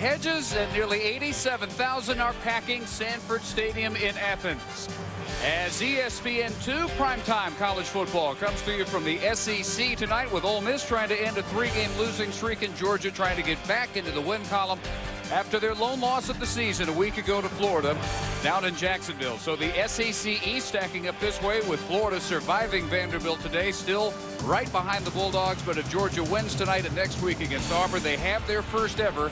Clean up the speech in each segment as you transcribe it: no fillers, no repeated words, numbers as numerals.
hedges and nearly 87,000 are packing Sanford Stadium in Athens. As ESPN2 primetime college football comes to you from the SEC tonight, with Ole Miss trying to end a 3-game losing streak and Georgia trying to get back into the win column after their lone loss of the season a week ago to Florida down in Jacksonville. So the SEC East stacking up this way, with Florida surviving Vanderbilt today, still right behind the Bulldogs. But if Georgia wins tonight and next week against Auburn, they have their first ever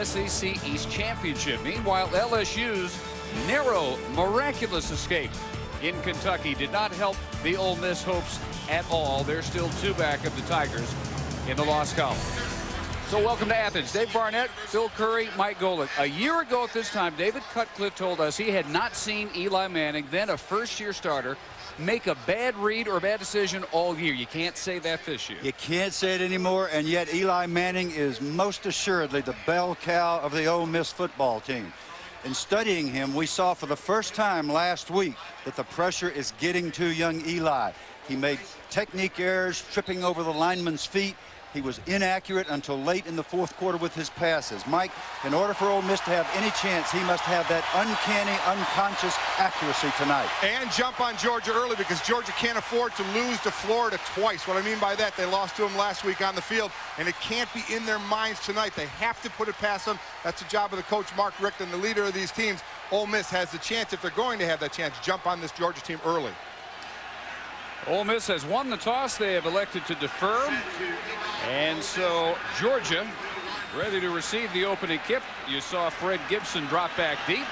SEC East championship. Meanwhile, LSU's narrow, miraculous escape in Kentucky did not help the Ole Miss hopes at all. They're still 2 back of the Tigers in the loss column. So welcome to Athens. Dave Barnett, Phil Curry, Mike Golick. A year ago at this time, David Cutcliffe told us he had not seen Eli Manning, then a first-year starter, make a bad read or a bad decision all year. You can't say that this year. You can't say it anymore, and yet Eli Manning is most assuredly the bell cow of the Ole Miss football team. In studying him, we saw for the first time last week that the pressure is getting to young Eli. He made technique errors, tripping over the lineman's feet. He was inaccurate until late in the fourth quarter with his passes. Mike, in order for Ole Miss to have any chance, he must have that uncanny, unconscious accuracy tonight. And jump on Georgia early, because Georgia can't afford to lose to Florida twice. What I mean by that, they lost to him last week on the field, and it can't be in their minds tonight. They have to put it past them. That's the job of the coach, Mark Richt, the leader of these teams. Ole Miss has the chance, if they're going to have that chance, jump on this Georgia team early. Ole Miss has won the toss. They have elected to defer. And so Georgia ready to receive the opening kick. You saw Fred Gibson drop back deep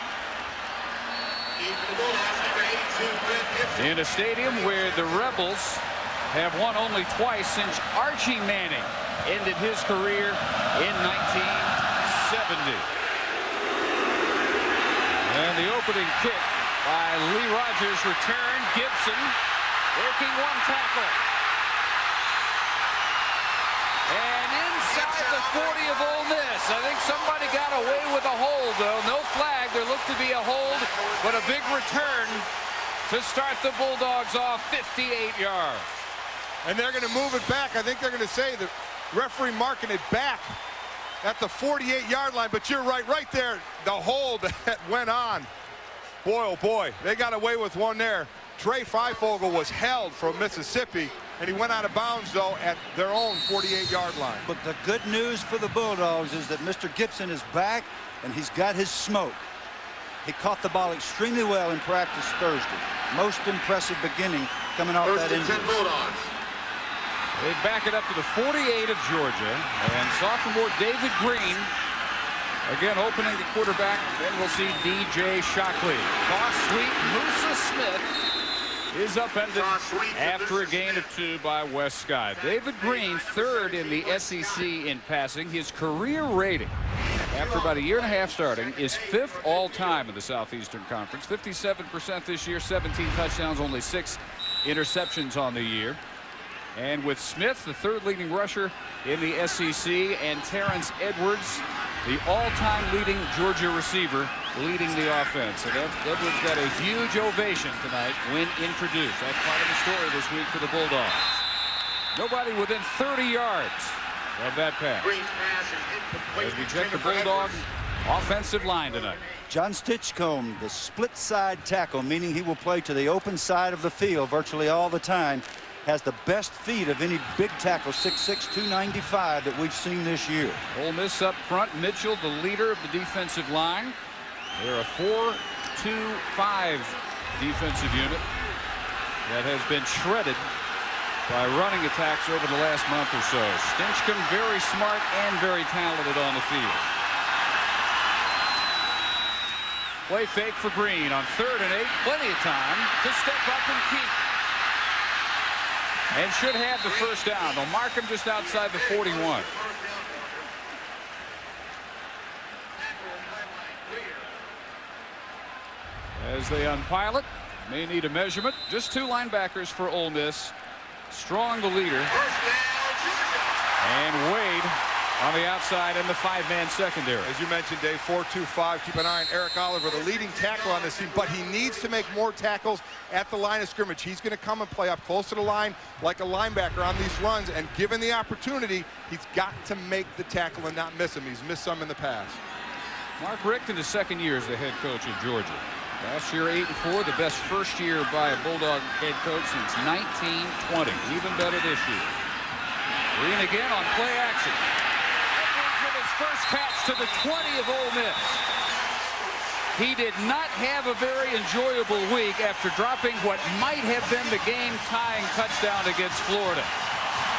in a stadium where the Rebels have won only twice since Archie Manning ended his career in 1970. And the opening kick by Lee Rogers return. Gibson working one tackle. And inside the 40 of Ole Miss. I think somebody got away with a hold, though. No flag. There looked to be a hold, but a big return to start the Bulldogs off 58 yards. And they're going to move it back. I think they're going to say the referee marking it back at the 48-yard line. But you're right there, the hold that went on. Boy, oh boy, they got away with one there. Trey Freifogel was held from Mississippi, and he went out of bounds, though, at their own 48-yard line. But the good news for the Bulldogs is that Mr. Gibson is back, and he's got his smoke. He caught the ball extremely well in practice Thursday. Most impressive beginning coming off that injury. They back it up to the 48 of Georgia, and sophomore David Green again opening the quarterback. Then we'll see DJ Shockley. Toss sweep. Musa Smith is upended after a gain of 2 by Wes Scott. David Green, 3rd in the SEC in passing. His career rating, after about a year and a half starting, is 5th all-time in the Southeastern Conference. 57% this year, 17 touchdowns, only 6 interceptions on the year. And with Smith, the 3rd leading rusher in the SEC, and Terrence Edwards, the all-time leading Georgia receiver, leading the offense. And Edwards got a huge ovation tonight when introduced. That's part of the story this week for the Bulldogs. Nobody within 30 yards of that pass. As we check the Bulldogs offensive line tonight. John Stitchcomb, the split side tackle, meaning he will play to the open side of the field virtually all the time, has the best feet of any big tackle, 6'6", 295 that we've seen this year. Ole Miss up front. Mitchell, the leader of the defensive line. They're a 4-2-5 defensive unit that has been shredded by running attacks over the last month or so. Stinchcomb, very smart and very talented on the field. Play fake for Green on 3rd and 8. Plenty of time to step up and keep. And should have the first down. They'll mark him just outside the 41. As they unpile it, may need a measurement. Just 2 linebackers for Ole Miss. Strong, the leader. And Wade on the outside in the 5-man secondary. As you mentioned, Dave, 4-2-5. Keep an eye on Eric Oliver, the leading tackle on this team, but he needs to make more tackles at the line of scrimmage. He's going to come and play up close to the line like a linebacker on these runs, and given the opportunity, he's got to make the tackle and not miss him. He's missed some in the past. Mark Richt in his second year as the head coach of Georgia. Last year 8-4, the best first year by a Bulldog head coach since 1920. Even better this year. Green again on play action. Edwards with his first catch to the 20 of Ole Miss. He did not have a very enjoyable week after dropping what might have been the game-tying touchdown against Florida.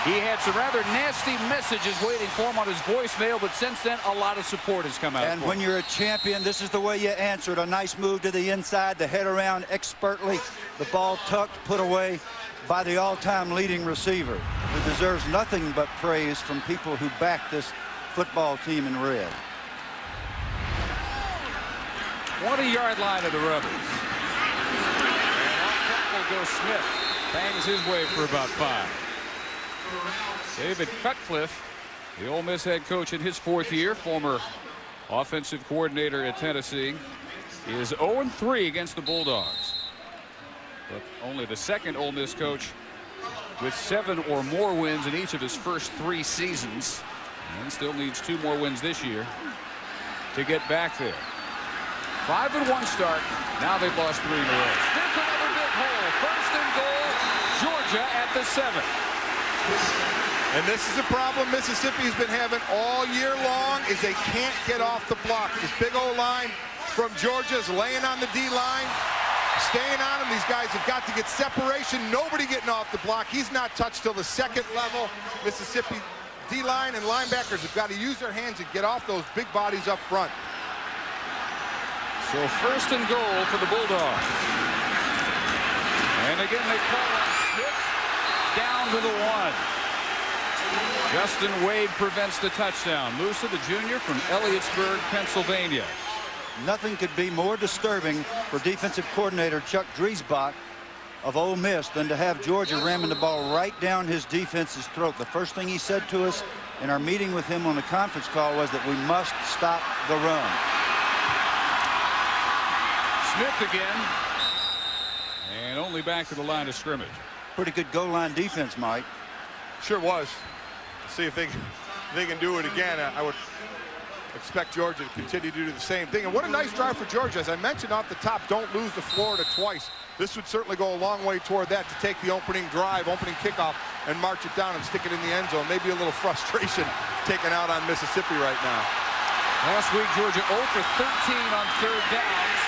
He had some rather nasty messages waiting for him on his voicemail, but since then, a lot of support has come out. And when you're a champion, this is the way you answer it. A nice move to the inside, the head around expertly, the ball tucked, put away by the all-time leading receiver, who deserves nothing but praise from people who back this football team in red. 20-yard line of the Rebels. And off tackle goes Smith. Bangs his way for about 5. David Cutcliffe, the Ole Miss head coach in his 4th year, former offensive coordinator at Tennessee, is 0-3 against the Bulldogs. But only the second Ole Miss coach with 7 or more wins in each of his first 3 seasons, and still needs 2 more wins this year to get back there. 5-1 start. Now they've lost 3 in a row. Smith another big hole. First and goal. Georgia at the 7. And this is a problem Mississippi's been having all year long, is they can't get off the block. This big old line from Georgia is laying on the D-line, staying on him. These guys have got to get separation. Nobody getting off the block. He's not touched till the second level. Mississippi D-line and linebackers have got to use their hands and get off those big bodies up front. So first and goal for the Bulldogs. And again they call on Smith down to the 1. Justin Wade prevents the touchdown. Musa, the junior from Elliotsburg, Pennsylvania. Nothing could be more disturbing for defensive coordinator Chuck Driesbach of Ole Miss than to have Georgia ramming the ball right down his defense's throat. The first thing he said to us in our meeting with him on the conference call was that we must stop the run. Smith again, and only back to the line of scrimmage. Pretty good goal line defense, Mike. Sure was. See if they can do it again. I would expect Georgia to continue to do the same thing. And what a nice drive for Georgia. As I mentioned off the top, don't lose to Florida twice. This would certainly go a long way toward that, to take the opening drive, opening kickoff, and march it down and stick it in the end zone. Maybe a little frustration taken out on Mississippi right now. Last week, Georgia 0 for 13 on 3rd downs.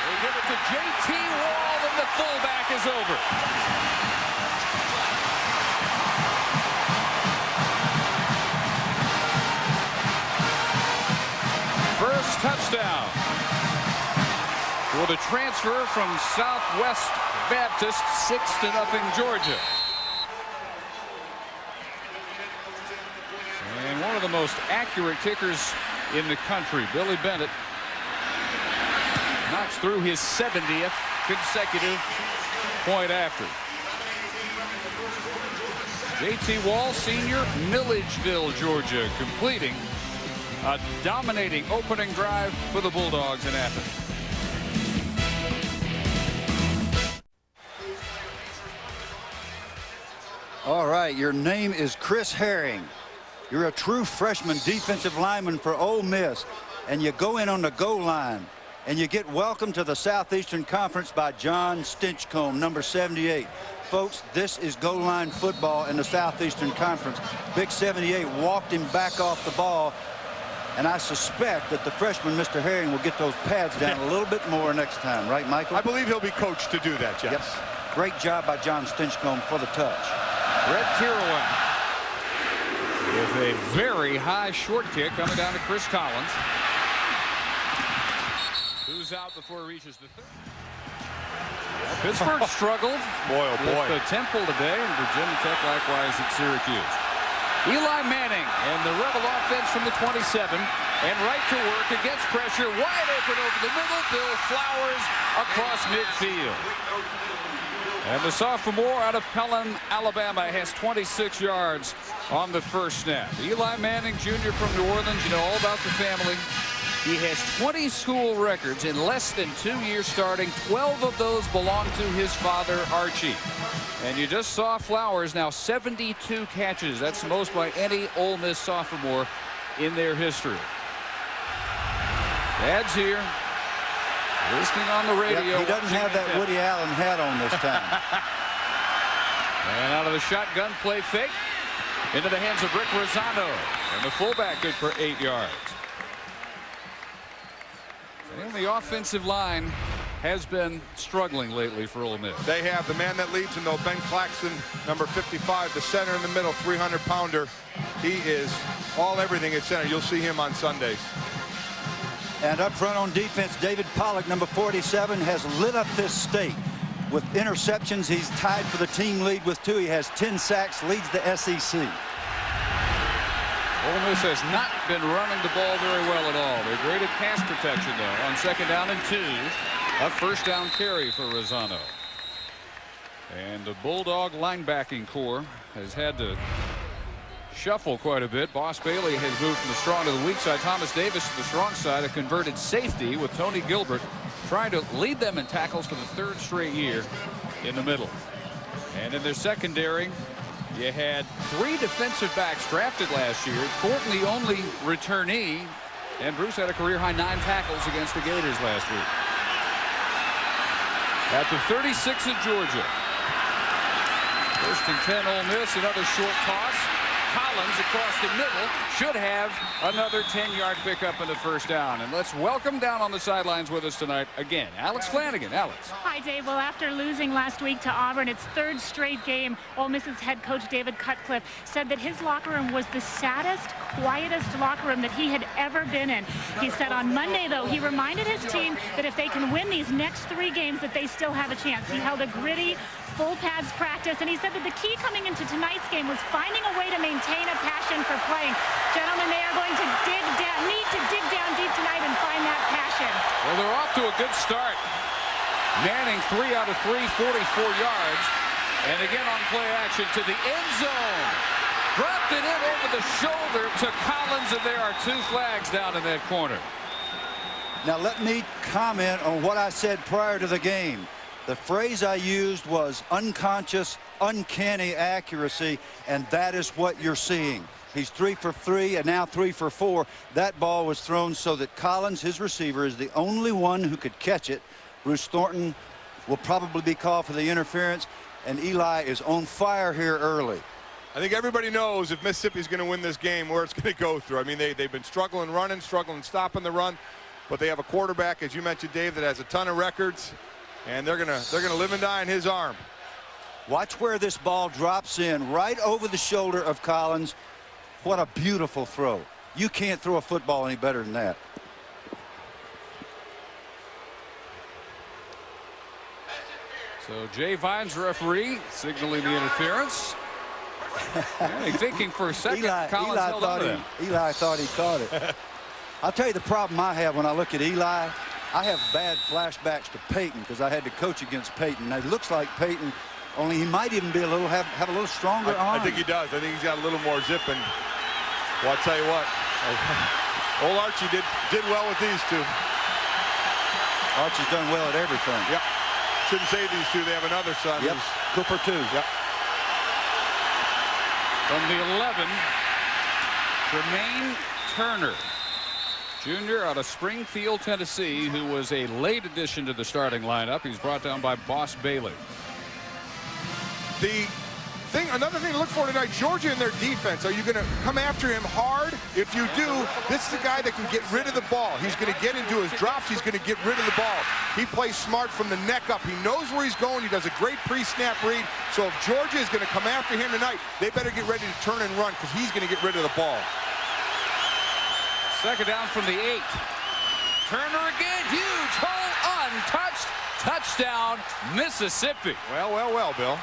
They give it to J.T. Wall, and the fullback is over. First touchdown for the transfer from Southwest Baptist, 6-0 Georgia. And one of the most accurate kickers in the country, Billy Bennett, knocks through his 70th consecutive point after. J.T. Wall, senior, Milledgeville, Georgia, completing a dominating opening drive for the Bulldogs in Athens. All right, your name is Chris Herring. You're a true freshman defensive lineman for Ole Miss, and you go in on the goal line, and you get welcomed to the Southeastern Conference by John Stinchcomb, number 78. Folks, this is goal line football in the Southeastern Conference. Big 78 walked him back off the ball, and I suspect that the freshman, Mr. Herring, will get those pads down a little bit more next time. Right, Michael? I believe he'll be coached to do that, Jeff. Yes. Great job by John Stinchcomb for the touch. Brett Kierlin with a very high short kick coming down to Chris Collins, who's out before he reaches the 30. Pittsburgh struggled with the Temple today, and Virginia Tech likewise at Syracuse. Eli Manning and the Rebel offense from the 27, and right to work against pressure, wide open over the middle. Bill Flowers across midfield. And the sophomore out of Pelham, Alabama, has 26 yards on the first snap. Eli Manning, Jr. from New Orleans, you know all about the family. He has 20 school records in less than 2 years starting. 12 of those belong to his father, Archie. And you just saw Flowers, now 72 catches. That's the most by any Ole Miss sophomore in their history. Dad's here. Listening on the radio. Yep, he doesn't have that Woody Allen hat on this time. And out of the shotgun, play fake. Into the hands of Rick Rosano. And the fullback good for 8 yards. And the offensive line has been struggling lately for Ole Miss. They have. The man that leads them, though, Ben Claxton, number 55, the center in the middle, 300-pounder. He is everything at center. You'll see him on Sundays. And up front on defense, David Pollock, number 47, has lit up this state. With interceptions, he's tied for the team lead with 2. He has 10 sacks, leads the SEC. Ole Miss has not been running the ball very well at all. They're great at pass protection, though. On 2nd down and 2, a first down carry for Rosano. And the Bulldog linebacking core has had to shuffle quite a bit. Boss Bailey has moved from the strong to the weak side. Thomas Davis to the strong side, a converted safety with Tony Gilbert trying to lead them in tackles for the 3rd straight year in the middle. And in their secondary, you had 3 defensive backs drafted last year. Thornton the only returnee, and Bruce had a career-high 9 tackles against the Gators last week. At the 36 of Georgia. 1st and 10 Ole Miss, another short toss. Collins across the middle should have another 10-yard pickup in the first down. And let's welcome down on the sidelines with us tonight again, Alex Flanagan. Alex. Hi, Dave. Well, after losing last week to Auburn, its 3rd straight game, Ole Miss's head coach David Cutcliffe said that his locker room was the saddest, quietest locker room that he had ever been in. He said on Monday, though, he reminded his team that if they can win these next 3 games, that they still have a chance. He held a gritty, full pads practice, and he said that the key coming into tonight's game was finding a way to maintain a passion for playing. Gentlemen, they are going to need to dig down deep tonight and find that passion. Well, they're off to a good start. Manning 3 out of 3, 44 yards. And again on play action to the end zone. Dropped it in over the shoulder to Collins, and there are 2 flags down in that corner. Now let me comment on what I said prior to the game. The phrase I used was unconscious, uncanny accuracy, and that is what you're seeing. He's 3 for 3 and now 3 for 4. That ball was thrown so that Collins, his receiver, is the only one who could catch it. Bruce Thornton will probably be called for the interference, and Eli is on fire here early. I think everybody knows if Mississippi's going to win this game, where it's going to go through. I mean, they've been struggling running, struggling stopping the run, but they have a quarterback, as you mentioned, Dave, that has a ton of records, and they're gonna live and die in his arm. Watch where this ball drops in, right over the shoulder of Collins. What a beautiful throw. You can't throw a football any better than that. So Jay Vines, referee, signaling the interference. Yeah, thinking for a second, Collins held on to that. Eli thought he caught it. I'll tell you the problem I have when I look at Eli. I have bad flashbacks to Peyton because I had to coach against Peyton. Now, it looks like Peyton, only he might even be have a little stronger arm. I think he does. I think he's got a little more zip. And well, I'll tell you what, old Archie did well with these 2. Archie's done well at everything. Yep. Shouldn't say these 2. They have another son. Yep. Cooper too. Yep. From the 11, Tremaine Turner, junior out of Springfield, Tennessee, who was a late addition to the starting lineup. He's brought down by Boss Bailey. Another thing to look for tonight, Georgia in their defense. Are you going to come after him hard? If you do, this is the guy that can get rid of the ball. He's going to get into his drops. He's going to get rid of the ball. He plays smart from the neck up. He knows where he's going. He does a great pre-snap read. So if Georgia is going to come after him tonight, they better get ready to turn and run because he's going to get rid of the ball. 2nd down from the 8. Turner again, huge hole, untouched. Touchdown, Mississippi. Well, Bill.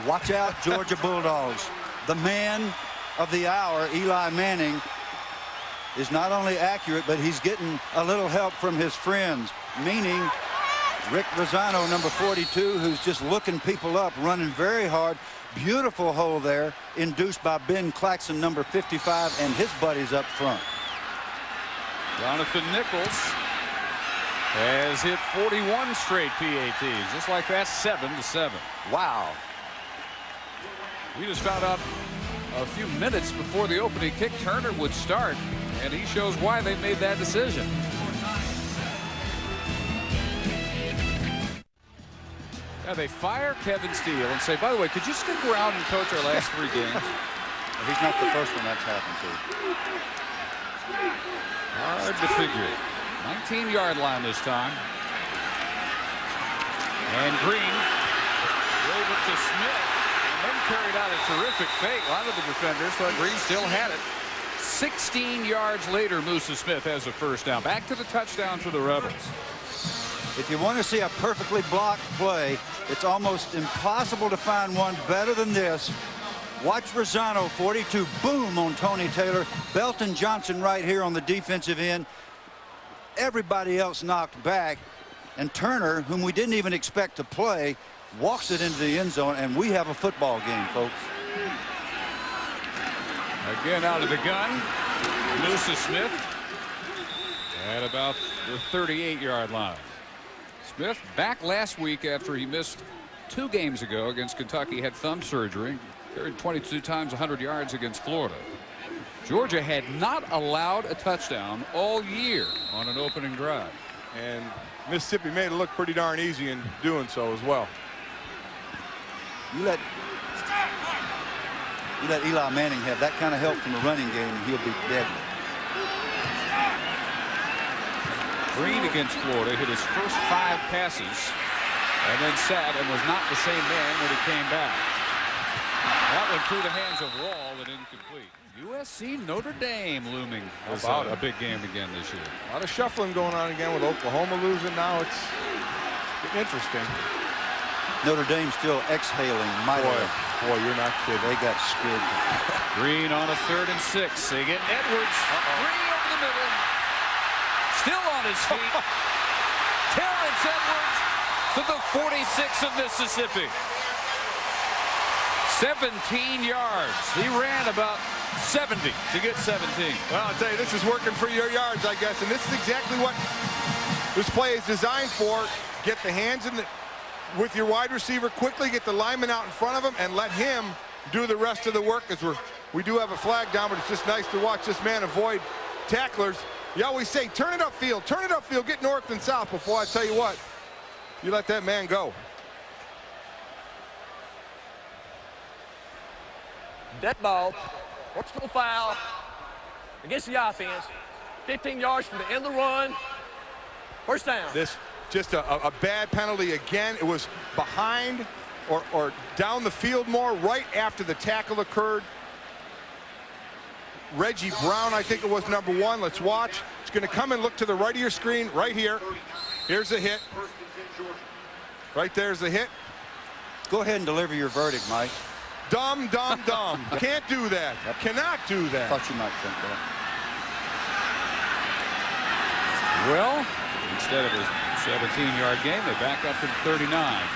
Watch out, Georgia Bulldogs. The man of the hour, Eli Manning, is not only accurate, but he's getting a little help from his friends, meaning Rick Rosano, number 42, who's just looking people up, running very hard. Beautiful hole there, induced by Ben Claxton, number 55, and his buddies up front. Jonathan Nichols has hit 41 straight PATs. Just like that, 7-7. Wow. We just found out a few minutes before the opening kick Turner would start, and he shows why they made that decision. Yeah, they fire Kevin Steele and say, by the way, could you stick around and coach our last 3 games? He's not the first one that's happened to. Hard to figure. 19-yard line this time. And Green gave it to Smith and then carried out a terrific fake. A lot of the defenders thought Green still had it. 16 yards later, Musa Smith has a first down. Back to the touchdown for the Rebels. If you want to see a perfectly blocked play, it's almost impossible to find one better than this. Watch Rosano, 42, boom on Tony Taylor. Belton Johnson right here on the defensive end. Everybody else knocked back. And Turner, whom we didn't even expect to play, walks it into the end zone, and we have a football game, folks. Again out of the gun, Musa Smith at about the 38-yard line. Smith back last week after he missed 2 games ago against Kentucky, had thumb surgery, carried 22 times 100 yards against Florida. Georgia had not allowed a touchdown all year on an opening drive. And Mississippi made it look pretty darn easy in doing so as well. You let Eli Manning have that kind of help from the running game, and he'll be deadly. Green against Florida hit his first 5 passes and then sat and was not the same man when he came back. That went through the hands of Wall and incomplete. USC Notre Dame looming as a big game again this year. A lot of shuffling going on again with Oklahoma losing. Now it's getting interesting. Notre Dame still exhaling mightily. Boy, you're not kidding. They got scared. Green on a 3rd and 6. They get Edwards. Green over the middle. Still on his feet. Terrence Edwards to the 46 of Mississippi. 17 yards. He ran about 70 to get 17. Well, I'll tell you, this is working for your yards, I guess, and this is exactly what this play is designed for. Get the hands in the with your wide receiver quickly, get the lineman out in front of him, and let him do the rest of the work. As we do have a flag down, but it's just nice to watch this man avoid tacklers. You always say, turn it upfield, get north and south. Before I tell you what, you let that man go. Dead ball, personal foul against the offense. 15 yards from the end of the run. First down. This just a bad penalty again. It was behind or down the field more right after the tackle occurred. Reggie Brown, I think it was number 1. Let's watch. It's going to come and look to the right of your screen right here. Here's the hit. Right there's the hit. Go ahead and deliver your verdict, Mike. Dumb. Can't do that. Yep. Cannot do that. Thought you might think that. Well, instead of a 17-yard game, they back up to 39.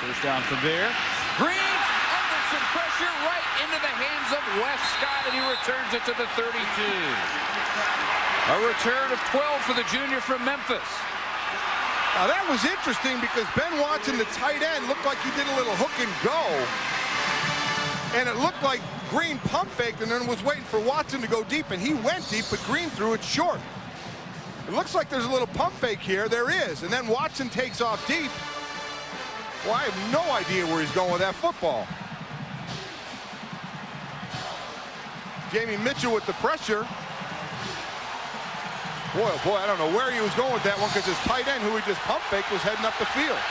First down from there. Green under some pressure right into the hands of Wes Scott, and he returns it to the 32. A return of 12 for the junior from Memphis. Now that was interesting because Ben Watson, the tight end, looked like he did a little hook and go. And it looked like Green pump faked and then was waiting for Watson to go deep, and he went deep, but Green threw it short. It looks like there's a little pump fake here. There is. And then Watson takes off deep. Well, I have no idea where he's going with that football. Jamie Mitchell with the pressure. Boy, oh boy, I don't know where he was going with that one because his tight end, who he just pump faked, was heading up the field.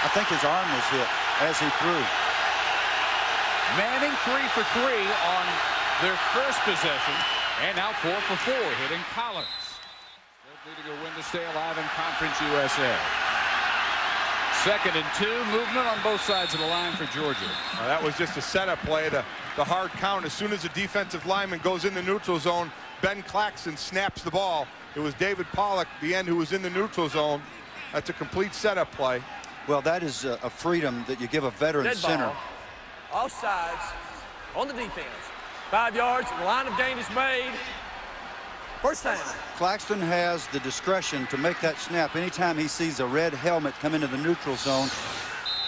I think his arm was hit as he threw. Manning 3 for 3 on their first possession, and now 4 for 4, hitting Collins. They're leading a win to stay alive in Conference USA. 2nd and 2, movement on both sides of the line for Georgia. That was just a setup play, the hard count. As soon as the defensive lineman goes in the neutral zone, Ben Claxton snaps the ball. It was David Pollock, the end, who was in the neutral zone. That's a complete setup play. Well, that is a freedom that you give a veteran Dead center. ball. Off sides on the defense. 5 yards, the line of gain is made. First down. Claxton has the discretion to make that snap anytime he sees a red helmet come into the neutral zone.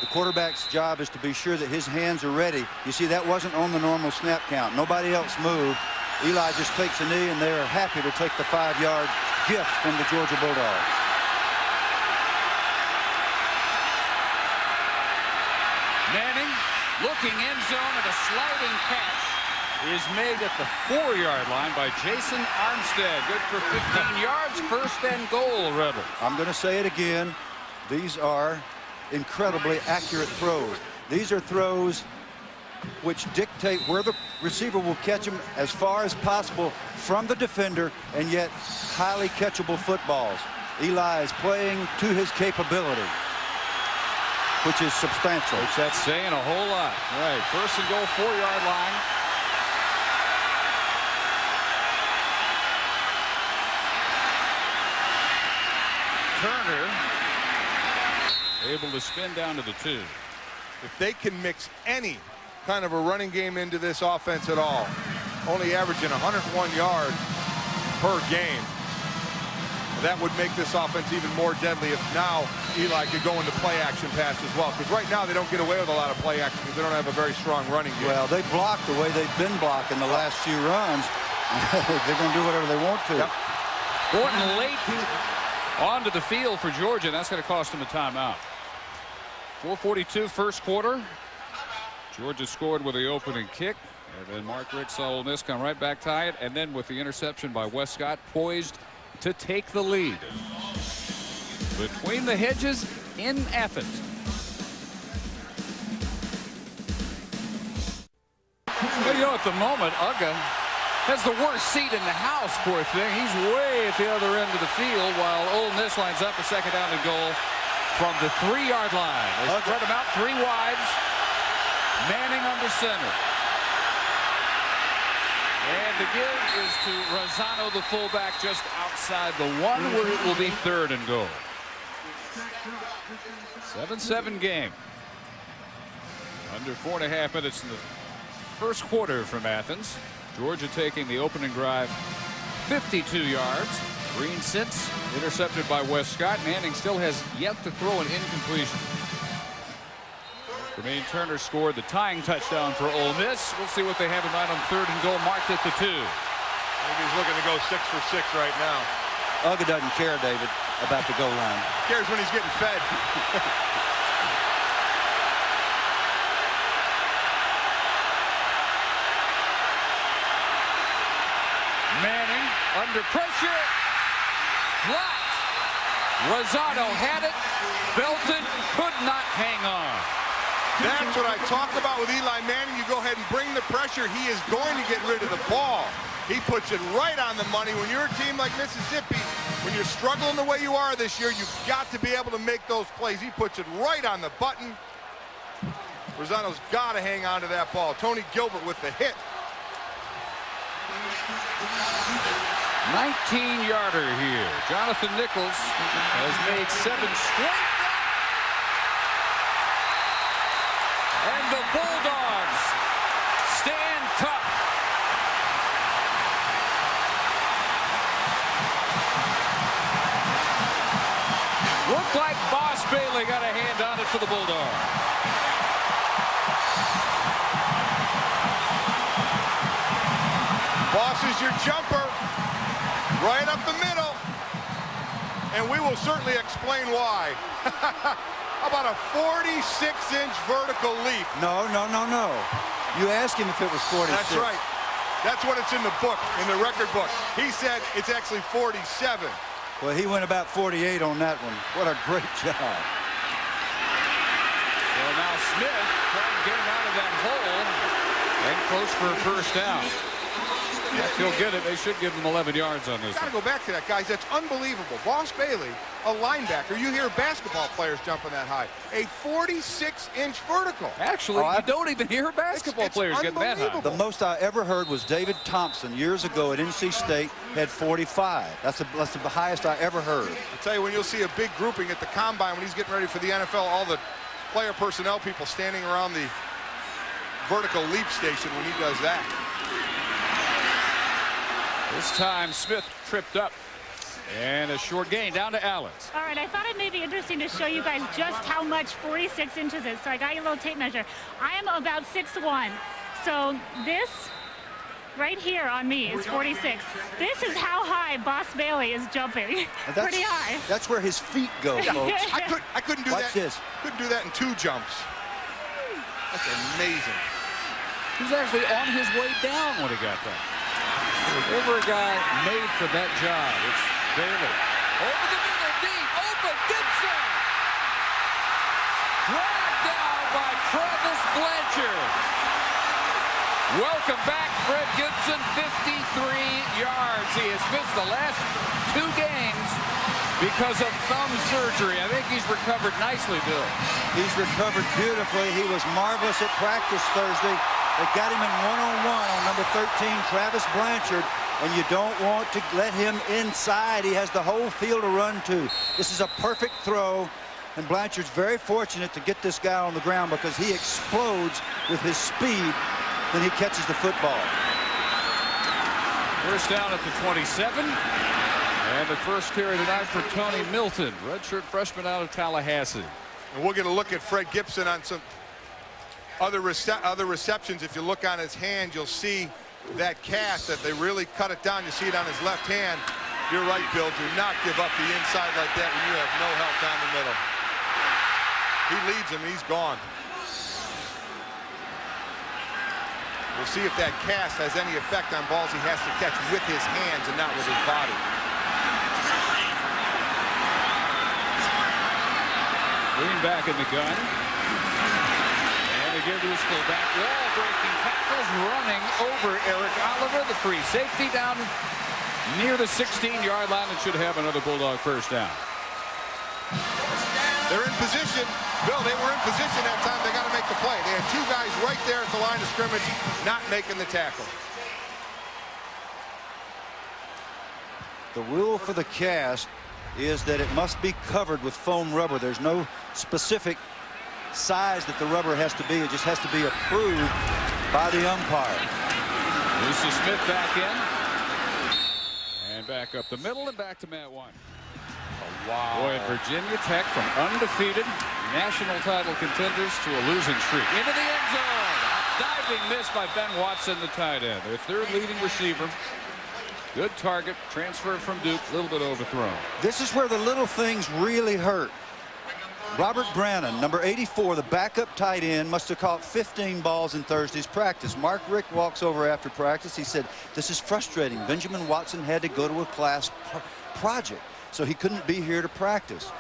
The quarterback's job is to be sure that his hands are ready. You see, that wasn't on the normal snap count. Nobody else moved. Eli just takes a knee, and they are happy to take the 5-yard gift from the Georgia Bulldogs. Manning looking end zone, and a sliding catch is made at the 4-yard line by Jason Armstead. Good for 15 yards. First and goal, Rebels. I'm going to say it again. These are incredibly accurate throws. These are throws which dictate where the receiver will catch them as far as possible from the defender, and yet highly catchable footballs. Eli is playing to his capability, which is substantial. Which that's saying a whole lot. All right, first and goal, 4-yard line. Turner able to spin down to the 2. If they can mix any kind of a running game into this offense at all, only averaging 101 yards per game, that would make this offense even more deadly if now Eli could go into play action pass as well. Because right now they don't get away with a lot of play action because they don't have a very strong running game. Well, they block the way they've been blocking the last few runs. They're going to do whatever they want to. Yep. Gordon late onto the field for Georgia. That's going to cost them a timeout. 4:42 first quarter. Georgia scored with the opening kick. And then Mark Richt saw Ole Miss come right back, tie it. And then with the interception by Westcott, poised to take the lead. Between the hedges in Athens. Well, you know, at the moment, Uga has the worst seat in the house, poor thing. He's way at the other end of the field while Ole Miss lines up a second down and goal from the 3-yard line. They spread them out 3 wides. Manning under center. And the give is to Rosano, the fullback, just outside the 1, where it will be 3rd and goal. 7-7 game. Under 4.5 minutes in the first quarter from Athens. Georgia taking the opening drive 52 yards. Green sits, intercepted by Westcott. Manning still has yet to throw an incompletion. Jermaine Turner scored the tying touchdown for Ole Miss. We'll see what they have in mind on 3rd and goal, marked at the 2. I think he's looking to go 6 for 6 right now. Uga doesn't care, David, about the goal line. Cares when he's getting fed. Manning under pressure. Blocked. Rosado had it. Belton could not hang on. That's what I talk about with Eli Manning. You go ahead and bring the pressure. He is going to get rid of the ball. He puts it right on the money. When you're a team like Mississippi, when you're struggling the way you are this year, you've got to be able to make those plays. He puts it right on the button. Rosano's got to hang on to that ball. Tony Gilbert with the hit. 19-yarder here. Jonathan Nichols has made 7 straight. And the Bulldogs stand tough. Looked like Boss Bailey got a hand on it for the Bulldogs. Boss is your jumper. Right up the middle. And we will certainly explain why. How about a 46-inch vertical leap? No. You asked him if it was 46. That's right. That's what it's in the book, in the record book. He said it's actually 47. Well, he went about 48 on that one. What a great job. So now Smith trying to get him out of that hole and close for a first down. If he'll get it, they should give him 11 yards on this. Got to go back to that, guys. That's unbelievable. Boss Bailey, a linebacker. You hear basketball players jumping that high. A 46-inch vertical. Actually, you don't even hear basketball players getting that high. The most I ever heard was David Thompson years ago at NC State had 45. That's the highest I ever heard. I'll tell you, when you'll see a big grouping at the combine when he's getting ready for the NFL, all the player personnel people standing around the vertical leap station when he does that. This time Smith tripped up, and a short gain down to Alex. All right, I thought it may be interesting to show you guys just how much 46 inches is. So I got you a little tape measure. I am about 6'1". So this right here on me is 46. This is how high Boss Bailey is jumping. Pretty high. That's where his feet go, folks. I couldn't do Watch that. this. Couldn't do that in 2 jumps. That's amazing. He was actually on his way down when he got that. If ever a guy made for that job, it's Bailey. Over the middle, deep, open, Gibson! Dragged down by Travis Blanchard. Welcome back, Fred Gibson, 53 yards. He has missed the last 2 games because of thumb surgery. I think he's recovered nicely, Bill. He's recovered beautifully. He was marvelous at practice Thursday. They got him in one-on-one on number 13, Travis Blanchard, and you don't want to let him inside. He has the whole field to run to. This is a perfect throw, and Blanchard's very fortunate to get this guy on the ground because he explodes with his speed when he catches the football. First down at the 27. And the first carry tonight for Tony Milton, redshirt freshman out of Tallahassee. And we'll get a look at Fred Gibson on some other receptions. If you look on his hand, you'll see that cast that they really cut it down. You see it on his left hand. You're right, Bill. Do not give up the inside like that when you have no help down the middle. He leads him. He's gone. We'll see if that cast has any effect on balls he has to catch with his hands and not with his body. Green back in the gun. And again to his fullback. Wall-breaking tackles running over Eric Oliver. The free safety down near the 16-yard line and should have another Bulldog first down. They're in position. Bill, they were in position that time. They got to make the play. They had 2 guys right there at the line of scrimmage not making the tackle. The rule for the cast is that it must be covered with foam rubber. There's no specific size that the rubber has to be. It just has to be approved by the umpire. Lucy Smith back in. And back up the middle and back to Matt One. Oh, wow. Boy, Virginia Tech from undefeated national title contenders to a losing streak. Into the end zone. A diving miss by Ben Watson, the tight end. Their third leading receiver. Good target. Transfer from Duke. A little bit overthrown. This is where the little things really hurt. Robert Brannon, number 84, the backup tight end, must have caught 15 balls in Thursday's practice. Mark Richt walks over after practice. He said, this is frustrating. Benjamin Watson had to go to a class project, so he couldn't be here to practice.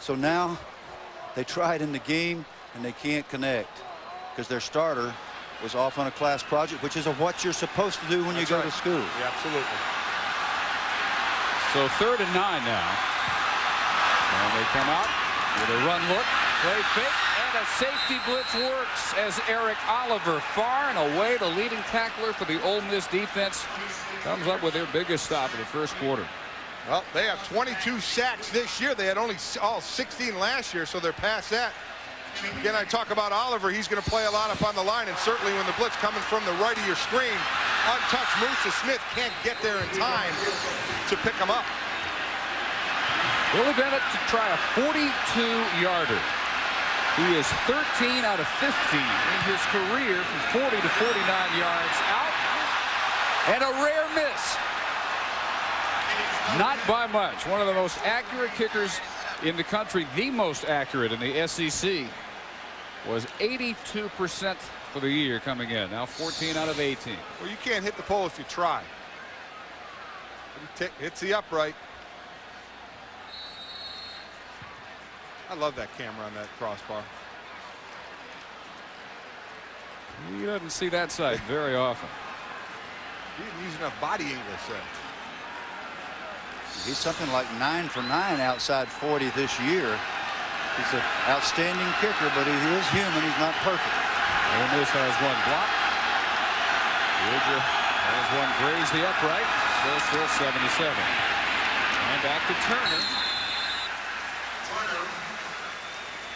So now they tried in the game, and they can't connect because their starter was off on a class project, which is what you're supposed to do when you go to school. Yeah, absolutely. So 3rd and 9 now. And they come out with a run look, play fake, and a safety blitz works as Eric Oliver, far and away the leading tackler for the Ole Miss defense, comes up with their biggest stop in the first quarter. Well, they have 22 sacks this year. They had only all 16 last year, so they're past that. Again, I talk about Oliver. He's going to play a lot up on the line, and certainly when the blitz coming from the right of your screen, untouched Musa Smith can't get there in time to pick him up. Billy Bennett to try a 42-yarder. He is 13 out of 50 in his career from 40 to 49 yards out. And a rare miss. Not by much. One of the most accurate kickers in the country, the most accurate in the SEC, was 82% for the year coming in. Now 14 out of 18. Well, you can't hit the pole if you try. Hits the upright. I love that camera on that crossbar. You doesn't see that side very often. He didn't use enough body English there. He's something like 9 for 9 outside 40 this year. He's an outstanding kicker, but he is human. He's not perfect. Ole Miss has one block. Georgia has one graze the upright. Still 77. And back to Turner.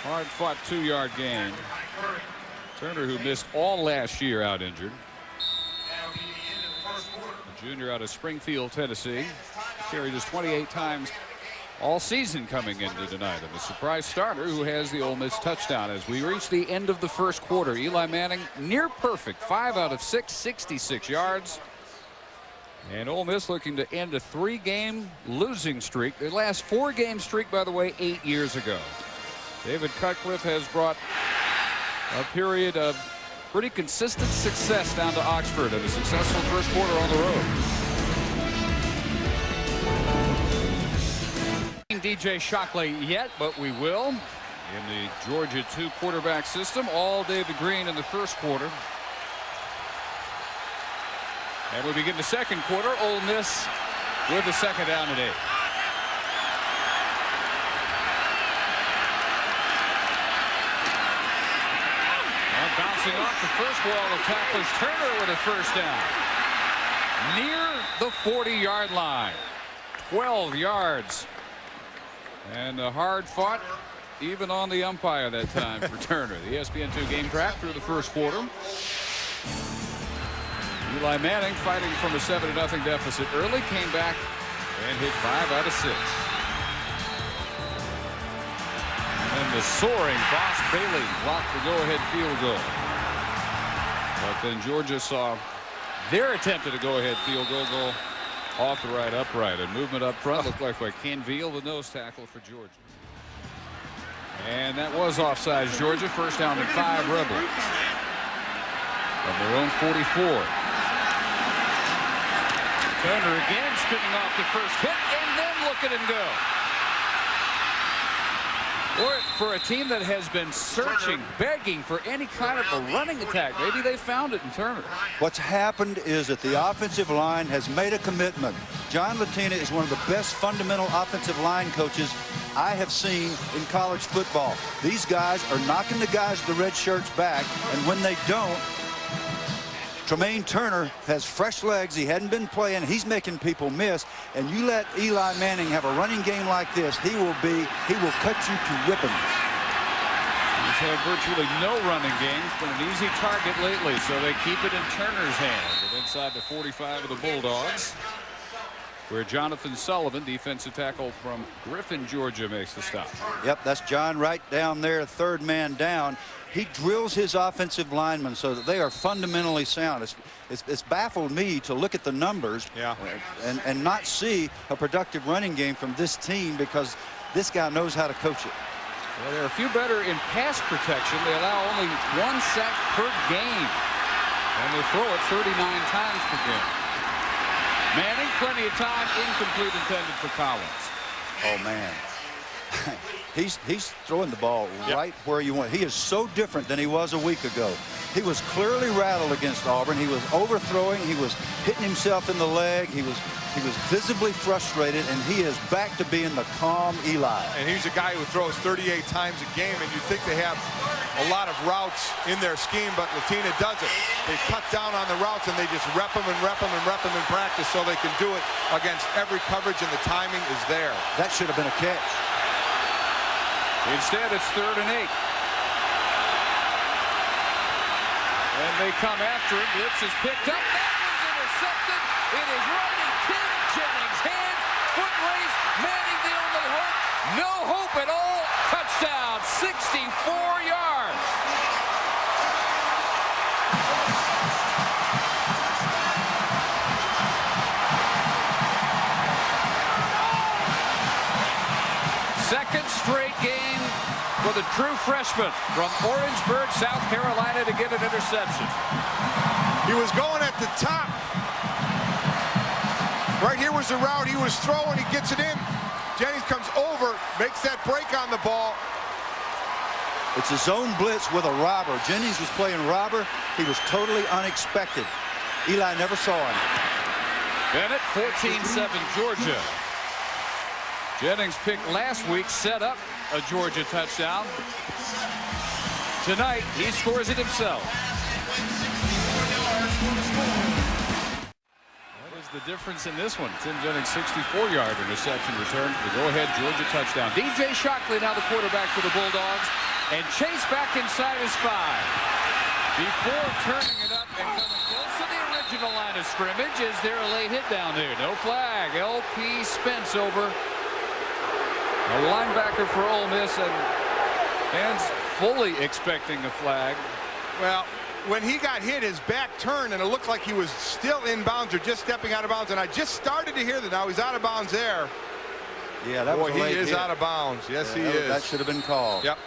Hard-fought 2-yard gain. Turner, who missed all last year, out injured. The junior out of Springfield, Tennessee. Carried his 28 times all season coming into tonight. And the surprise starter who has the Ole Miss touchdown as we reach the end of the first quarter. Eli Manning near perfect. 5 out of 6, 66 yards. And Ole Miss looking to end a 3-game losing streak. Their last 4-game streak, by the way, 8 years ago. David Cutcliffe has brought A period of pretty consistent success down to Oxford and a successful first quarter on the road. DJ Shockley yet, but we will. In the Georgia 2 quarterback system, all David Green in the first quarter. And we begin the second quarter. Ole Miss with the second down and 8. And bouncing off the first wall of tacklers, Turner with a first down. Near the 40-yard line. 12 yards. And a hard fought even on the umpire that time for Turner. The ESPN2 game track through the first quarter. Eli Manning fighting from a 7-0 deficit early, came back and hit 5 out of 6. And the soaring Boss Bailey blocked the go-ahead field goal. But then Georgia saw their attempt at a go-ahead field goal go off the right upright. And movement up front looked like by Ken Veal, the nose tackle for Georgia. And that was offsides, Georgia. First down and 5 Rebels. From their own 44. Turner again spinning off the first hit and then look at him go. Or for a team that has been searching, begging for any kind of a running attack, maybe they found it in Turner. What's happened is that the offensive line has made a commitment. John Latina is one of the best fundamental offensive line coaches I have seen in college football. These guys are knocking the guys with the red shirts back, and when they don't, Tremaine Turner has fresh legs. He hadn't been playing. He's making people miss. And you let Eli Manning have a running game like this, he will cut you to ribbons. He's had virtually no running games, but an easy target lately, so they keep it in Turner's hands. And inside the 45 of the Bulldogs, where Jonathan Sullivan, defensive tackle from Griffin, Georgia, makes the stop. Yep, that's John right down there, third man down. He drills his offensive linemen so that they are fundamentally sound. It's baffled me to look at the numbers and not see a productive running game from this team, because this guy knows how to coach it. Well, they're a few better in pass protection. They allow only 1 sack per game, and they throw it 39 times per game. Manning, plenty of time, incomplete intended for Collins. Oh, man. He's throwing the ball right where you want. He is so different than he was a week ago. He was clearly rattled against Auburn. He was overthrowing. He was hitting himself in the leg. He was visibly frustrated, and he is back to being the calm Eli. And he's a guy who throws 38 times a game, and you think they have a lot of routes in their scheme, but Latina doesn't. They cut down on the routes, and they just rep them and rep them and rep them in practice so they can do it against every coverage, and the timing is there. That should have been a catch. Instead, it's 3rd and 8. And they come after him. Blitz is picked up. That one's intercepted. It is right in Tim Jennings' hands. Foot race. Manning the only hope. No hope at all. Touchdown. 64 yards. Second straight game for the true freshman from Orangeburg, South Carolina, to get an interception. He was going at the top. Right here was the route he was throwing. He gets it in. Jennings comes over, makes that break on the ball. It's a zone blitz with a robber. Jennings was playing robber. He was totally unexpected. Eli never saw him. Bennett, 14-7 Georgia. Jennings picked last week, set up a Georgia touchdown. Tonight, he scores it himself. What is the difference in this one? Tim Jennings' 64-yard interception return for the go-ahead Georgia touchdown. DJ Shockley now the quarterback for the Bulldogs, and Chase back inside his 5. Before turning it up and coming close to the original line of scrimmage, is there a late hit down there? No flag. LP Spence over. A linebacker for Ole Miss, and fans fully expecting a flag. Well, when he got hit, his back turned, and it looked like he was still in bounds or just stepping out of bounds. And I just started to hear that now he's out of bounds there. Yeah, that was a late he is hit. out of bounds. Yes, he is. That should have been called. Yep.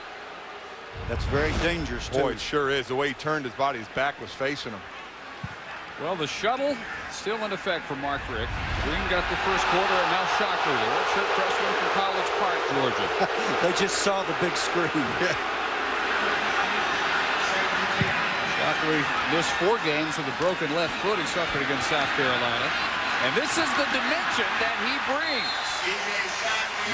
That's very dangerous, too. Boy, it sure is. The way he turned his body, his back was facing him. Well, the shuttle still in effect for Mark Richt. Green got the first quarter, and now Shockley, the redshirt freshman from College Park, Georgia. They just saw the big screen. Shockley missed 4 games with a broken left foot he suffered against South Carolina. And this is the dimension that he brings.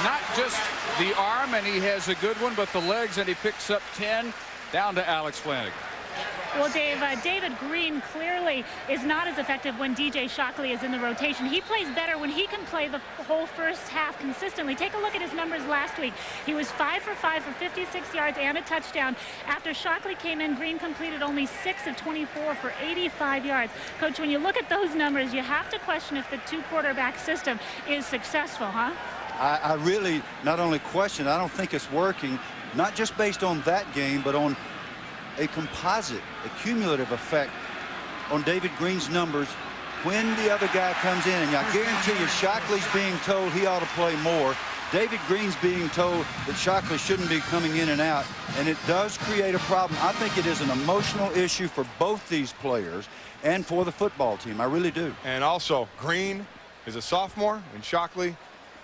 Not just the arm, and he has a good one, but the legs, and he picks up 10 down to Alex Flanagan. Well, Dave, David Green clearly is not as effective when DJ Shockley is in the rotation. He plays better when he can play the whole first half consistently. Take a look at his numbers last week. He was 5 for 5 for 56 yards and a touchdown. After Shockley came in, Green completed only 6 of 24 for 85 yards. Coach, when you look at those numbers, you have to question if the 2-quarterback system is successful, huh? I really not only question, I don't think it's working, not just based on that game, but on a composite, a cumulative effect on David Green's numbers when the other guy comes in. And I guarantee you, Shockley's being told he ought to play more. David Green's being told that Shockley shouldn't be coming in and out. And it does create a problem. I think it is an emotional issue for both these players and for the football team. I really do. And also, Green is a sophomore and Shockley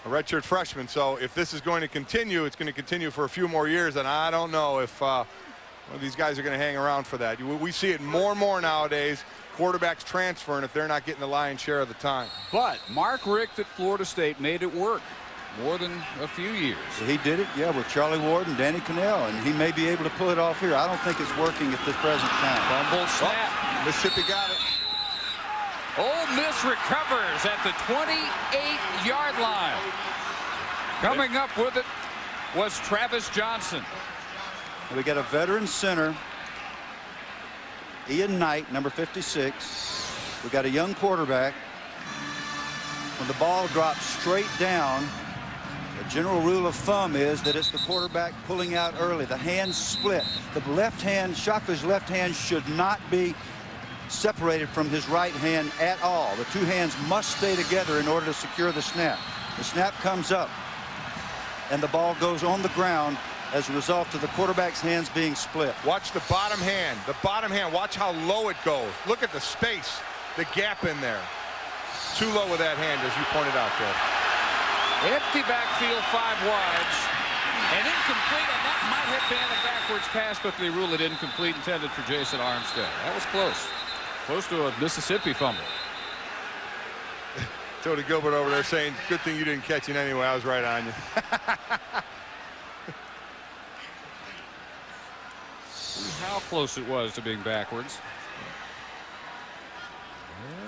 a redshirt freshman. So if this is going to continue, it's going to continue for a few more years. And I don't know if one of these guys are going to hang around for that. We see it more and more nowadays. Quarterbacks transferring if they're not getting the lion's share of the time. But Mark Richt at Florida State made it work more than a few years. He did it, yeah, with Charlie Ward and Danny Cannell, and he may be able to pull it off here. I don't think it's working at this present time. Fumble snap. Oh, Mississippi got it. Ole Miss recovers at the 28-yard line. Coming up with it was Travis Johnson. We got a veteran center, Ian Knight, number 56. We got a young quarterback. When the ball drops straight down, the general rule of thumb is that it's the quarterback pulling out early. The hands split. The left hand, Shockley's left hand, should not be separated from his right hand at all. The two hands must stay together in order to secure the snap. The snap comes up, and the ball goes on the ground as a result of the quarterback's hands being split. Watch the bottom hand. The bottom hand. Watch how low it goes. Look at the space, the gap in there. Too low with that hand, as you pointed out there. Empty backfield, 5 wides. And incomplete, and that might have been a backwards pass, but they rule it incomplete, intended for Jason Armstead. That was close. Close to a Mississippi fumble. Tony Gilbert over there saying, good thing you didn't catch it anyway. I was right on you. See how close it was to being backwards.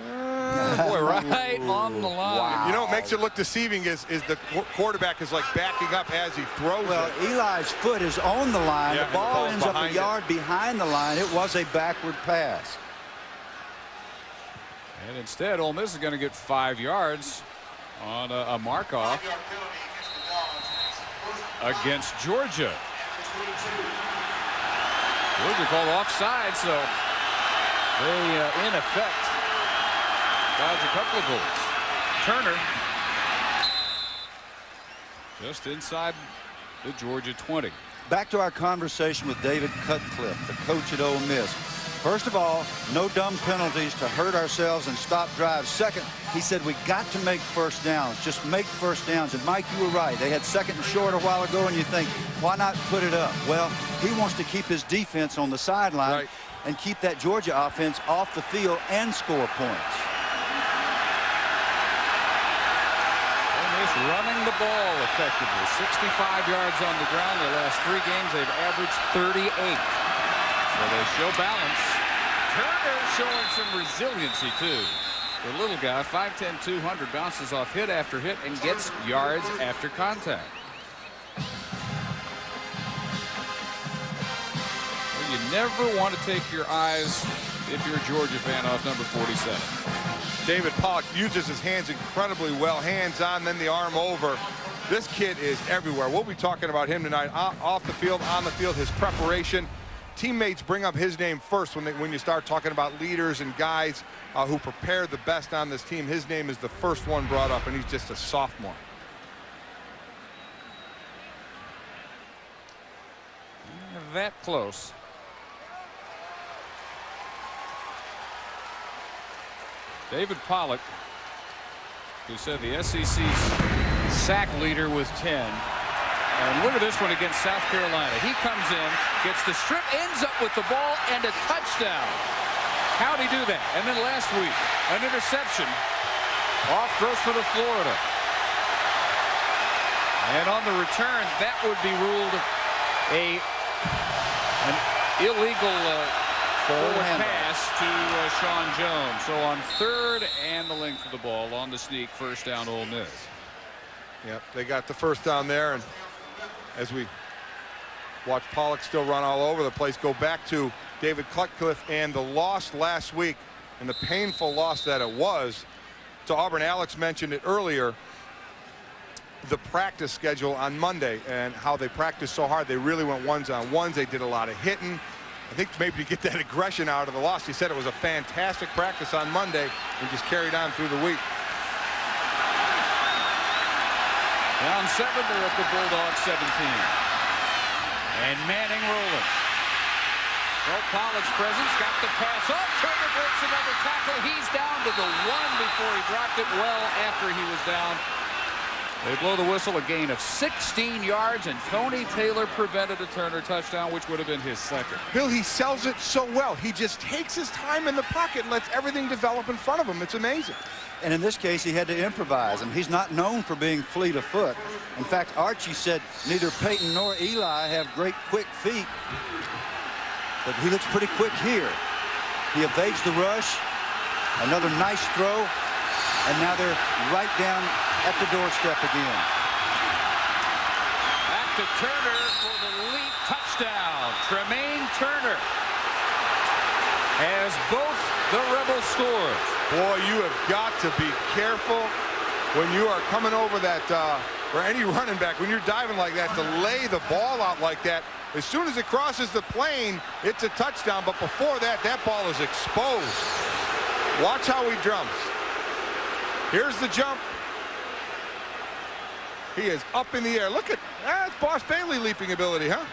Boy, right on the line. Wow. You know what makes it look deceiving is the quarterback is like backing up as he throws Well, it. Eli's foot is on the line. Yeah, the ball ends up a behind yard behind the line. It was a backward pass. And instead, Ole Miss is going to get 5 yards on a mark-off against Georgia. Georgia called offside, so they, in effect, dodge a couple of goals. Turner just inside the Georgia 20. Back to our conversation with David Cutcliffe, the coach at Ole Miss. First of all, no dumb penalties to hurt ourselves and stop drives. Second, he said we got to make first downs. Just make first downs. And Mike, you were right. They had second and short a while ago, and you think, why not put it up? Well, he wants to keep his defense on the sideline and keep that Georgia offense off the field and score points. Ole Miss running the ball effectively. 65 yards on the ground. Their last 3 games, they've averaged 38. So they show balance. Turner showing some resiliency, too. The little guy, 5'10", 200, bounces off hit after hit and gets yards after contact. Well, you never want to take your eyes, if you're a Georgia fan, off number 47. David Pollock uses his hands incredibly well. Hands on, then the arm over. This kid is everywhere. We'll be talking about him tonight, off the field, on the field, his preparation. Teammates bring up his name first when you start talking about leaders and guys who prepare the best on this team. His name is the first one brought up, and he's just a sophomore. that close. David Pollock, who said the SEC's sack leader with 10. And look at this one against South Carolina. He comes in, gets the strip, ends up with the ball, and a touchdown. How'd he do that? And then last week, an interception off Grossman of Florida. And on the return, that would be ruled an illegal forward pass to Sean Jones. So on third and the length of the ball on the sneak, first down Ole Miss. Yep, they got the first down there, and as we watch Pollock still run all over the place, go back to David Cutcliffe and the loss last week and the painful loss that it was to Auburn. Alex mentioned it earlier, the practice schedule on Monday and how they practiced so hard. They really went ones-on-ones. They did a lot of hitting. I think maybe to get that aggression out of the loss. He said it was a fantastic practice on Monday and just carried on through the week. Down 7, they're at the Bulldogs 17. And Manning rolling. So Pollock's presence, got the pass up. Turner breaks another tackle. He's down to the 1 before he dropped it well after he was down. They blow the whistle, a gain of 16 yards, and Tony Taylor prevented a Turner touchdown, which would have been his second. Bill, he sells it so well. He just takes his time in the pocket and lets everything develop in front of him. It's amazing. And in this case, he had to improvise, and he's not known for being fleet of foot. In fact, Archie said neither Peyton nor Eli have great quick feet, but he looks pretty quick here. He evades the rush. Another nice throw, and now they're right down at the doorstep again. Back to Turner for the leap touchdown. Tremaine Turner has both the Rebel scores. Boy, you have got to be careful when you are coming over that, or any running back, when you're diving like that, to lay the ball out like that. As soon as it crosses the plane, it's a touchdown. But before that, that ball is exposed. Watch how he jumps. Here's the jump. He is up in the air. Look at that's Boss Bailey leaping ability, huh?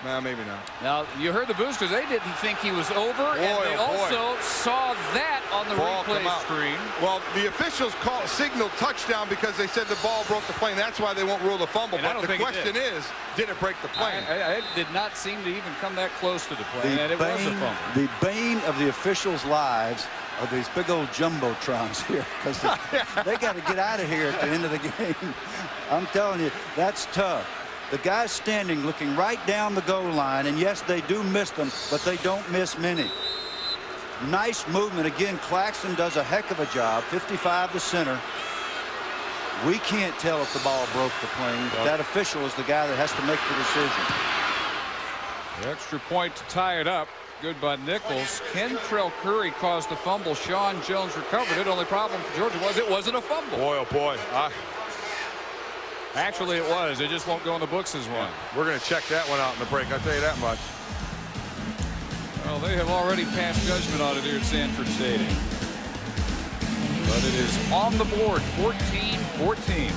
No, maybe not. Now, you heard the boosters. They didn't think he was over, and they also saw that on the replay screen. Well, the officials signaled touchdown because they said the ball broke the plane. That's why they won't rule the fumble. And but the question is, did it break the plane? It did not seem to even come that close to the plane, and it was a fumble. The bane of the officials' lives are these big old jumbotrons here, because they got to get out of here at the end of the game. I'm telling you, that's tough. The guy's standing looking right down the goal line, and yes, they do miss them, but they don't miss many. Nice movement. Again, Claxton does a heck of a job. 55 to center. We can't tell if the ball broke the plane, but that official is the guy that has to make the decision. The extra point to tie it up. Good by Nichols. Kentrell Curry caused the fumble. Sean Jones recovered it. Only problem for Georgia was it wasn't a fumble. Boy, oh boy. Actually, it was. It just won't go in the books as one. We're going to check that one out in the break. I'll tell you that much. Well, they have already passed judgment on it here at Sanford Stadium. But it is on the board, 14-14.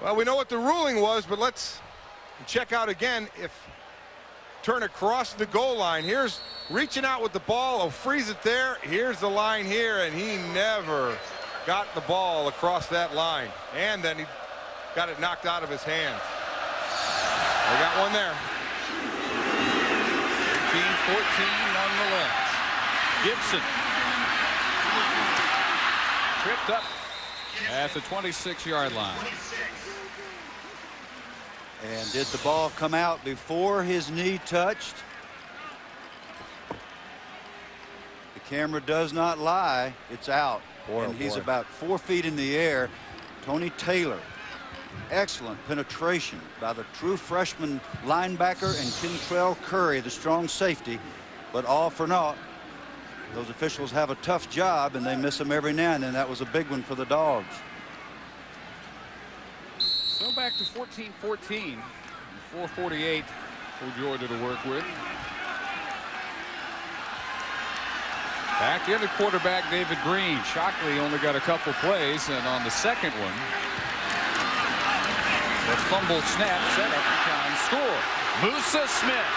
Well, we know what the ruling was, but let's check out again if Turner crossed the goal line. Here's reaching out with the ball. Oh, freeze it there. Here's the line here, and he never got the ball across that line. And then he got it knocked out of his hands. They got one there. 13-14 nonetheless. Gibson tripped up at the 26-yard line. And did the ball come out before his knee touched? The camera does not lie. It's out. And he's about 4 feet in the air. Tony Taylor. Excellent penetration by the true freshman linebacker and Kentrell Curry, the strong safety. But all for naught. Those officials have a tough job, and they miss them every now and then. That was a big one for the Dogs. So back to 14-14. 4:48 for Georgia to work with. Back in the quarterback, David Green. Shockley only got a couple plays, and on the second one, fumble snap set up the time score. Musa Smith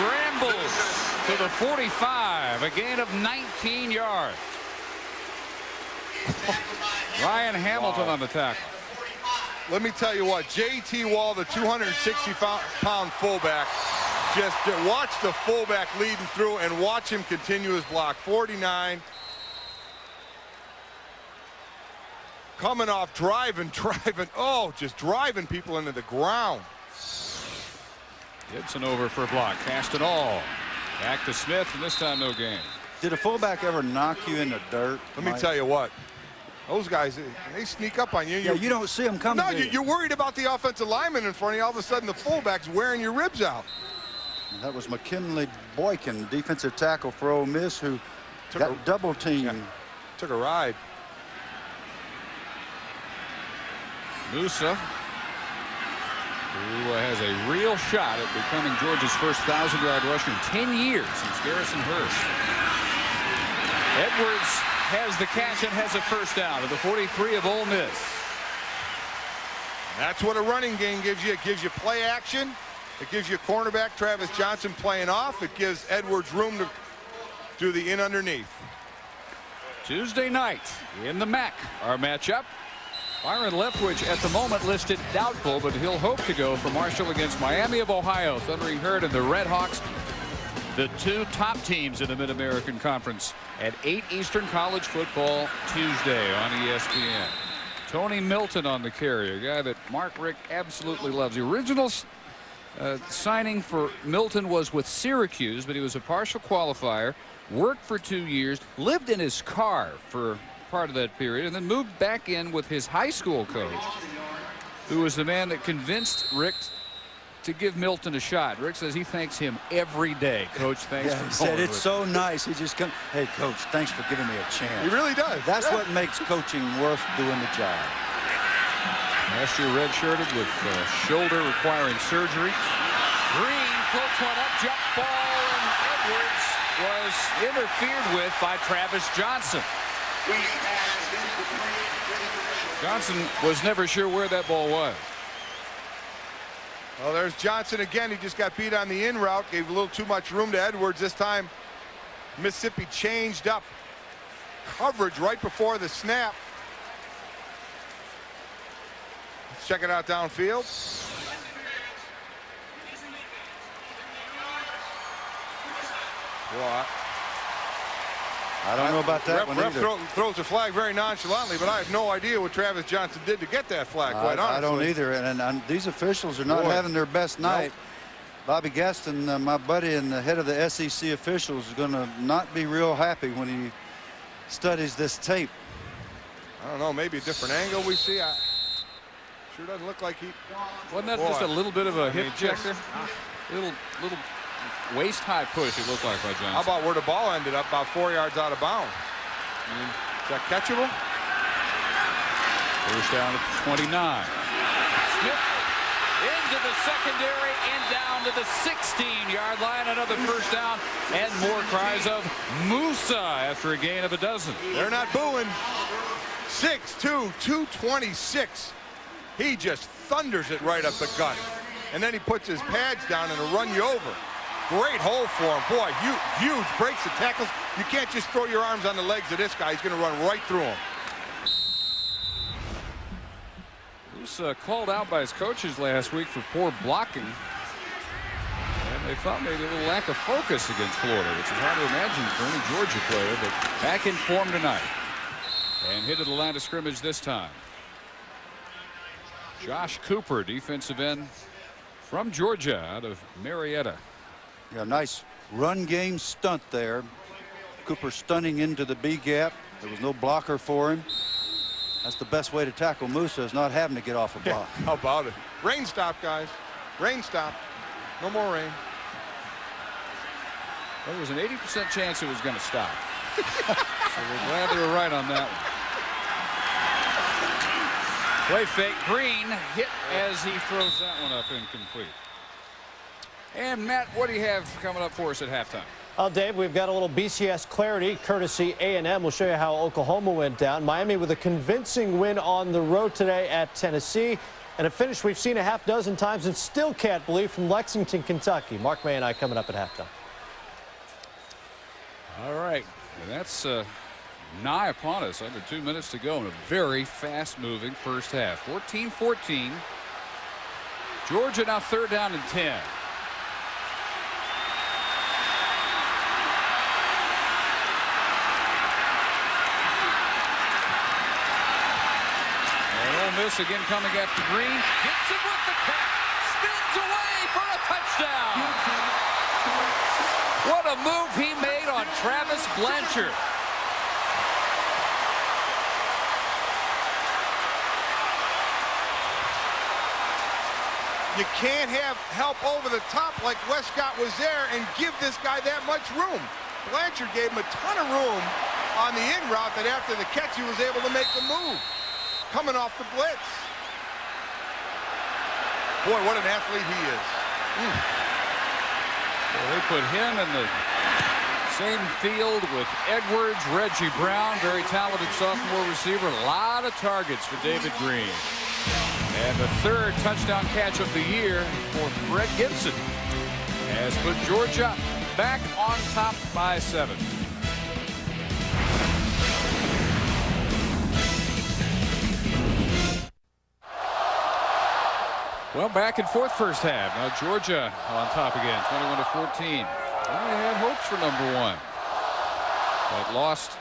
rambles to the 45, a gain of 19 yards. Ryan Hamilton on the tackle. Let me tell you what, J.T. Wall, the 260-pound fullback, just watch the fullback leading through and watch him continue his block. 49. Coming off driving. Oh, just driving people into the ground. Gibson over for a block. Cast it all. Back to Smith, and this time no gain. Did a fullback ever knock you in the dirt? Let me tell you what. Those guys, they sneak up on you. Yeah, you don't see them coming. No, you're worried about the offensive lineman in front of you. All of a sudden, the fullback's wearing your ribs out. That was McKinley Boykin, defensive tackle for Ole Miss, who got double teamed. Yeah, took a ride. Musa, who has a real shot at becoming Georgia's first 1,000-yard rusher in 10 years since Garrison Hurst. Edwards has the catch and has a first down at the 43 of Ole Miss. That's what a running game gives you. It gives you play action. It gives you cornerback Travis Johnson playing off. It gives Edwards room to do the in underneath. Tuesday night in the MAC, our matchup. Byron Leftwich at the moment listed doubtful, but he'll hope to go for Marshall against Miami of Ohio. Thundering Herd and the Red Hawks, the two top teams in the Mid-American Conference at 8 Eastern College Football Tuesday on ESPN. Tony Milton on the carry, a guy that Mark Richt absolutely loves. The original signing for Milton was with Syracuse, but he was a partial qualifier, worked for 2 years, lived in his car for part of that period, and then moved back in with his high school coach, who was the man that convinced Richt to give Milton a shot. Rick says he thanks him every day. Coach, thanks for he said it's with so nice. He just comes, hey, Coach, thanks for giving me a chance. He really does. That's what makes coaching worth doing the job. Last year redshirted with shoulder requiring surgery. Green floats one up, jump ball, and Edwards was interfered with by Travis Johnson. Johnson was never sure where that ball was. Well, there's Johnson again. He just got beat on the in route. Gave a little too much room to Edwards. This time, Mississippi changed up coverage right before the snap. Let's check it out downfield. Well, I don't know about that one either. Throws the flag very nonchalantly, but I have no idea what Travis Johnson did to get that flag, quite honestly. I don't either, and these officials are not having their best night. Nope. Bobby Gaston, my buddy and the head of the SEC officials, is going to not be real happy when he studies this tape. I don't know, maybe a different angle we see. Sure doesn't look like he... Wasn't that just a little bit of a hip check there? Little waist-high push, it looked like, by Johnson. How about where the ball ended up, about 4 yards out of bounds? Is that catchable? First down at 29. Smith into the secondary and down to the 16-yard line. Another first down and more cries of Musa after a gain of a dozen. They're not booing. 6'2", 226. He just thunders it right up the gut. And then he puts his pads down and will run you over. Great hole for him. Boy, huge breaks the tackles. You can't just throw your arms on the legs of this guy. He's going to run right through him. Musa called out by his coaches last week for poor blocking. And they thought maybe a little lack of focus against Florida, which is hard to imagine for any Georgia player, but back in form tonight. And hit at the line of scrimmage this time. Josh Cooper, defensive end from Georgia, out of Marietta. Yeah, nice run game stunt there. Cooper stunning into the B gap. There was no blocker for him. That's the best way to tackle Musa, is not having to get off a block. Yeah, how about it? Rain stop, guys. Rain stop. No more rain. Well, there was an 80% chance it was going to stop. So we're glad they were right on that one. Play fake. Green hit as he throws that one up incomplete. And Matt, what do you have coming up for us at halftime? Well, Dave, we've got a little BCS clarity, courtesy A&M. We'll show you how Oklahoma went down. Miami with a convincing win on the road today at Tennessee. And a finish we've seen a half dozen times and still can't believe from Lexington, Kentucky. Mark May and I coming up at halftime. All right. And that's nigh upon us. Under 2 minutes to go in a very fast-moving first half. 14-14. Georgia now 3rd down and 10. Miss again coming after Green. Gibson with the catch. Spins away for a touchdown. What a move he made on Travis Blanchard. You can't have help over the top like Westcott was there and give this guy that much room. Blanchard gave him a ton of room on the in route that after the catch he was able to make the move. Coming off the blitz. Boy, what an athlete he is. Well, they put him in the same field with Edwards, Reggie Brown, very talented sophomore receiver. A lot of targets for David Green. And the 3rd touchdown catch of the year for Brett Gibson has put Georgia back on top by 7. Well, back and forth first half. Now Georgia on top again, 21-14. They had hopes for #1, but lost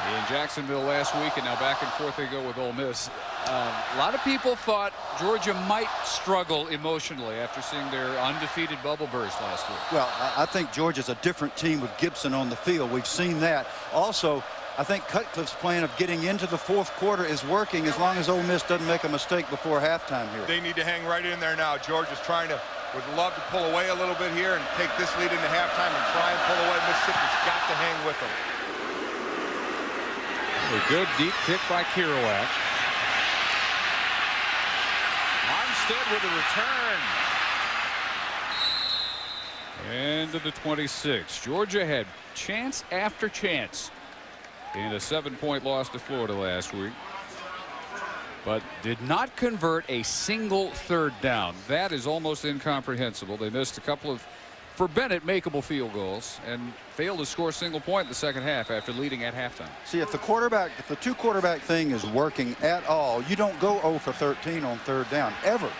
in Jacksonville last week, and now back and forth they go with Ole Miss. A lot of people thought Georgia might struggle emotionally after seeing their undefeated bubble burst last week. Well, I think Georgia's a different team with Gibson on the field. We've seen that. Also, I think Cutcliffe's plan of getting into the 4th quarter is working as long as Ole Miss doesn't make a mistake before halftime here. They need to hang right in there now. Georgia's trying to, would love to pull away a little bit here and take this lead into halftime and try and pull away. Mississippi's got to hang with them. A good deep kick by Kerouac. Armstead with a return. Into the 26. Georgia had chance after chance in a 7-point loss to Florida last week, but did not convert a single 3rd down. That is almost incomprehensible. They missed a couple of, for Bennett, makeable field goals and failed to score a single point in the second half after leading at halftime. See, if the 2-quarterback thing is working at all, you don't go 0 for 13 on 3rd down, ever.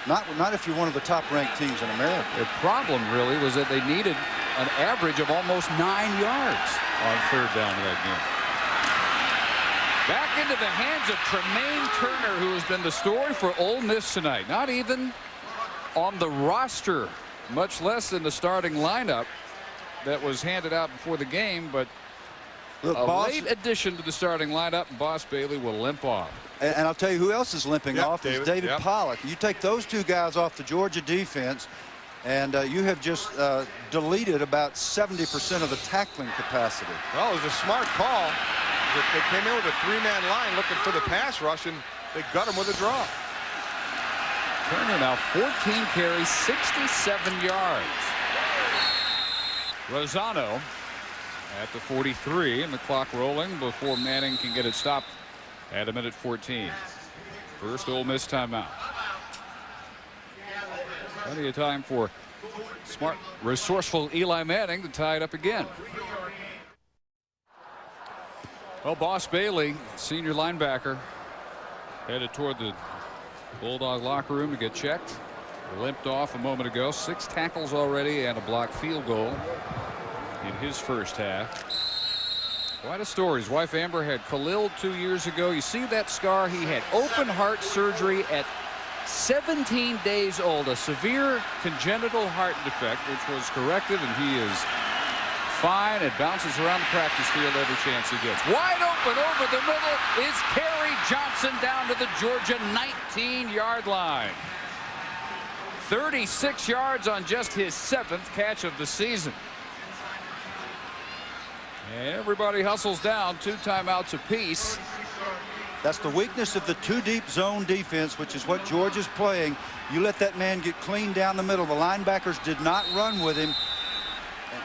Not if you're one of the top-ranked teams in America. The problem really was that they needed an average of almost 9 yards on 3rd down in that game. Back into the hands of Tremaine Turner, who has been the story for Ole Miss tonight. Not even on the roster, much less in the starting lineup that was handed out before the game, but look, late addition to the starting lineup. Boss Bailey will limp off. And I'll tell you who else is limping off is David Pollock. You take those 2 guys off the Georgia defense, and you have just deleted about 70% of the tackling capacity. Well, it was a smart call. They came in with a 3-man line looking for the pass rush, and they got him with a draw. Turner now 14 carries, 67 yards. Rosano at the 43, and the clock rolling before Manning can get it stopped at 1:14. First Ole Miss timeout. Plenty of time for smart, resourceful Eli Manning to tie it up again. Well, Boss Bailey, senior linebacker, headed toward the Bulldog locker room to get checked. Limped off a moment ago. 6 tackles already and a blocked field goal in his first half. Quite a story. His wife Amber had Khalil 2 years ago. You see that scar? He had open heart surgery at 17 days old. A severe congenital heart defect, which was corrected, and he is fine. It bounces around the practice field every chance he gets. Wide open over the middle is Kerry Johnson down to the Georgia 19-yard line. 36 yards on just his 7th catch of the season. And everybody hustles down, 2 timeouts apiece. That's the weakness of the 2-deep zone defense, which is what Georgia's playing. You let that man get clean down the middle. The linebackers did not run with him.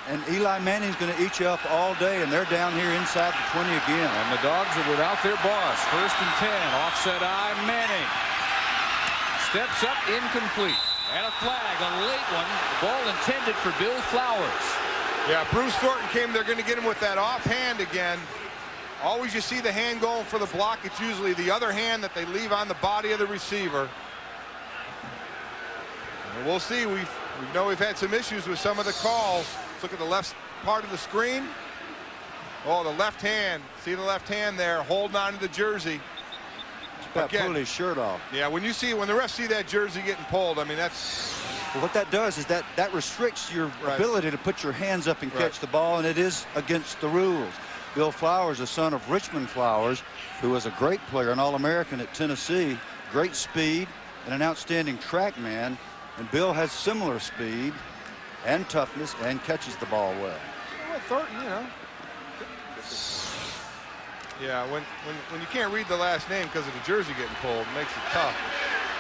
And Eli Manning's going to eat you up all day, and they're down here inside the 20 again. And the Dogs are without their boss. 1st and 10. Offset eye. Manning steps up, incomplete. And a flag, a late one. The ball intended for Bill Flowers. Yeah, Bruce Thornton came. They're going to get him with that offhand again. Always you see the hand going for the block. It's usually the other hand that they leave on the body of the receiver. And we'll see. We know we've had some issues with some of the calls. Let's look at the left part of the screen. Oh, the left hand. See the left hand there holding on to the jersey. Got to pull his shirt off. Yeah, when the refs see that jersey getting pulled, I mean, that's... Well, what that does is that restricts your ability to put your hands up and catch the ball, and it is against the rules. Bill Flowers, the son of Richmond Flowers, who was a great player, an All-American at Tennessee, great speed, and an outstanding track man. And Bill has similar speed and toughness and catches the ball well. Well, Thornton, you know. Yeah, when you can't read the last name because of the jersey getting pulled, it makes it tough.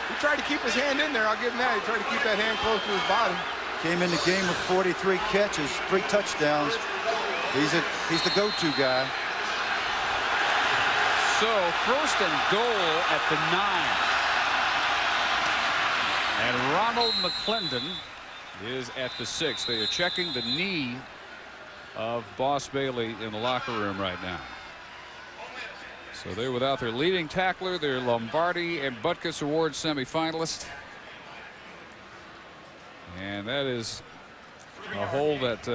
He tried to keep his hand in there. I'll give him that. He tried to keep that hand close to his body. Came in the game with 43 catches, 3 touchdowns. He's the go-to guy. So 1st and goal at the 9. And Ronald McClendon is at the 6. They are checking the knee of Boss Bailey in the locker room right now. So they're without their leading tackler, their Lombardi and Butkus Award semifinalist. And that is a hole that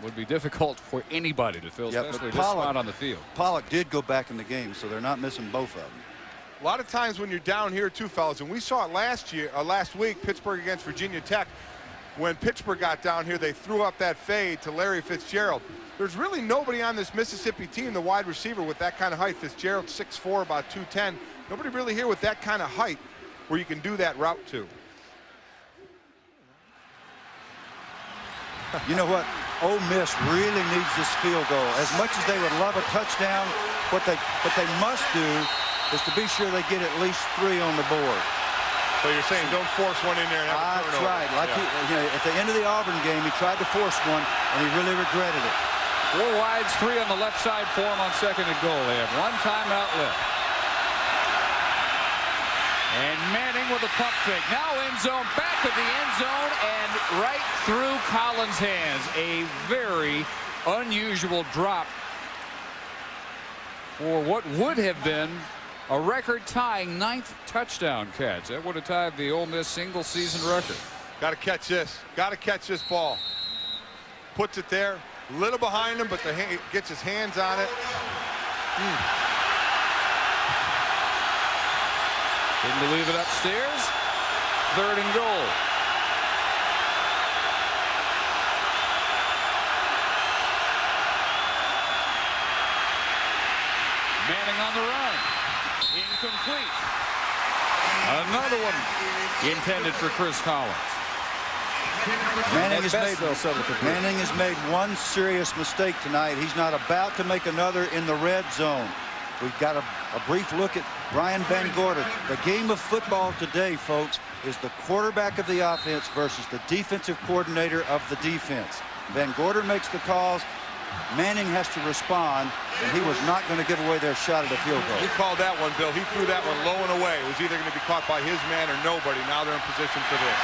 would be difficult for anybody to fill, especially this spot on the field. Pollock did go back in the game, so they're not missing both of them. A lot of times when you're down here too, fellas, and we saw it last week, Pittsburgh against Virginia Tech. When Pittsburgh got down here, they threw up that fade to Larry Fitzgerald. There's really nobody on this Mississippi team, the wide receiver, with that kind of height. Fitzgerald 6'4", about 210. Nobody really here with that kind of height where you can do that route to. You know what? Ole Miss really needs this field goal. As much as they would love a touchdown, what they must do is to be sure they get at least 3 on the board. So you're saying don't force one in there and have a turnover. That's right. Like at the end of the Auburn game, he tried to force one, and he really regretted it. 4 wides, 3 on the left side for him on 2nd and goal. They have 1 timeout left. And Manning with a pump fake. Now end zone, back of the end zone, and right through Collins' hands. A very unusual drop for what would have been a record-tying 9th touchdown catch. That would have tied the Ole Miss single-season record. Got to catch this. Got to catch this ball. Puts it there. A little behind him, but gets his hands on it. Didn't believe it upstairs. 3rd and goal. Manning on the run. Incomplete. Another one intended for Chris Collins. Manning has made one serious mistake tonight. He's not about to make another in the red zone. We've got a brief look at Brian Van Gorder. The game of football today, folks, is the quarterback of the offense versus the defensive coordinator of the defense. Van Gorder makes the calls. Manning has to respond, and he was not going to give away their shot at a field goal. He called that one, Bill. He threw that one low and away. It was either going to be caught by his man or nobody. Now they're in position for this.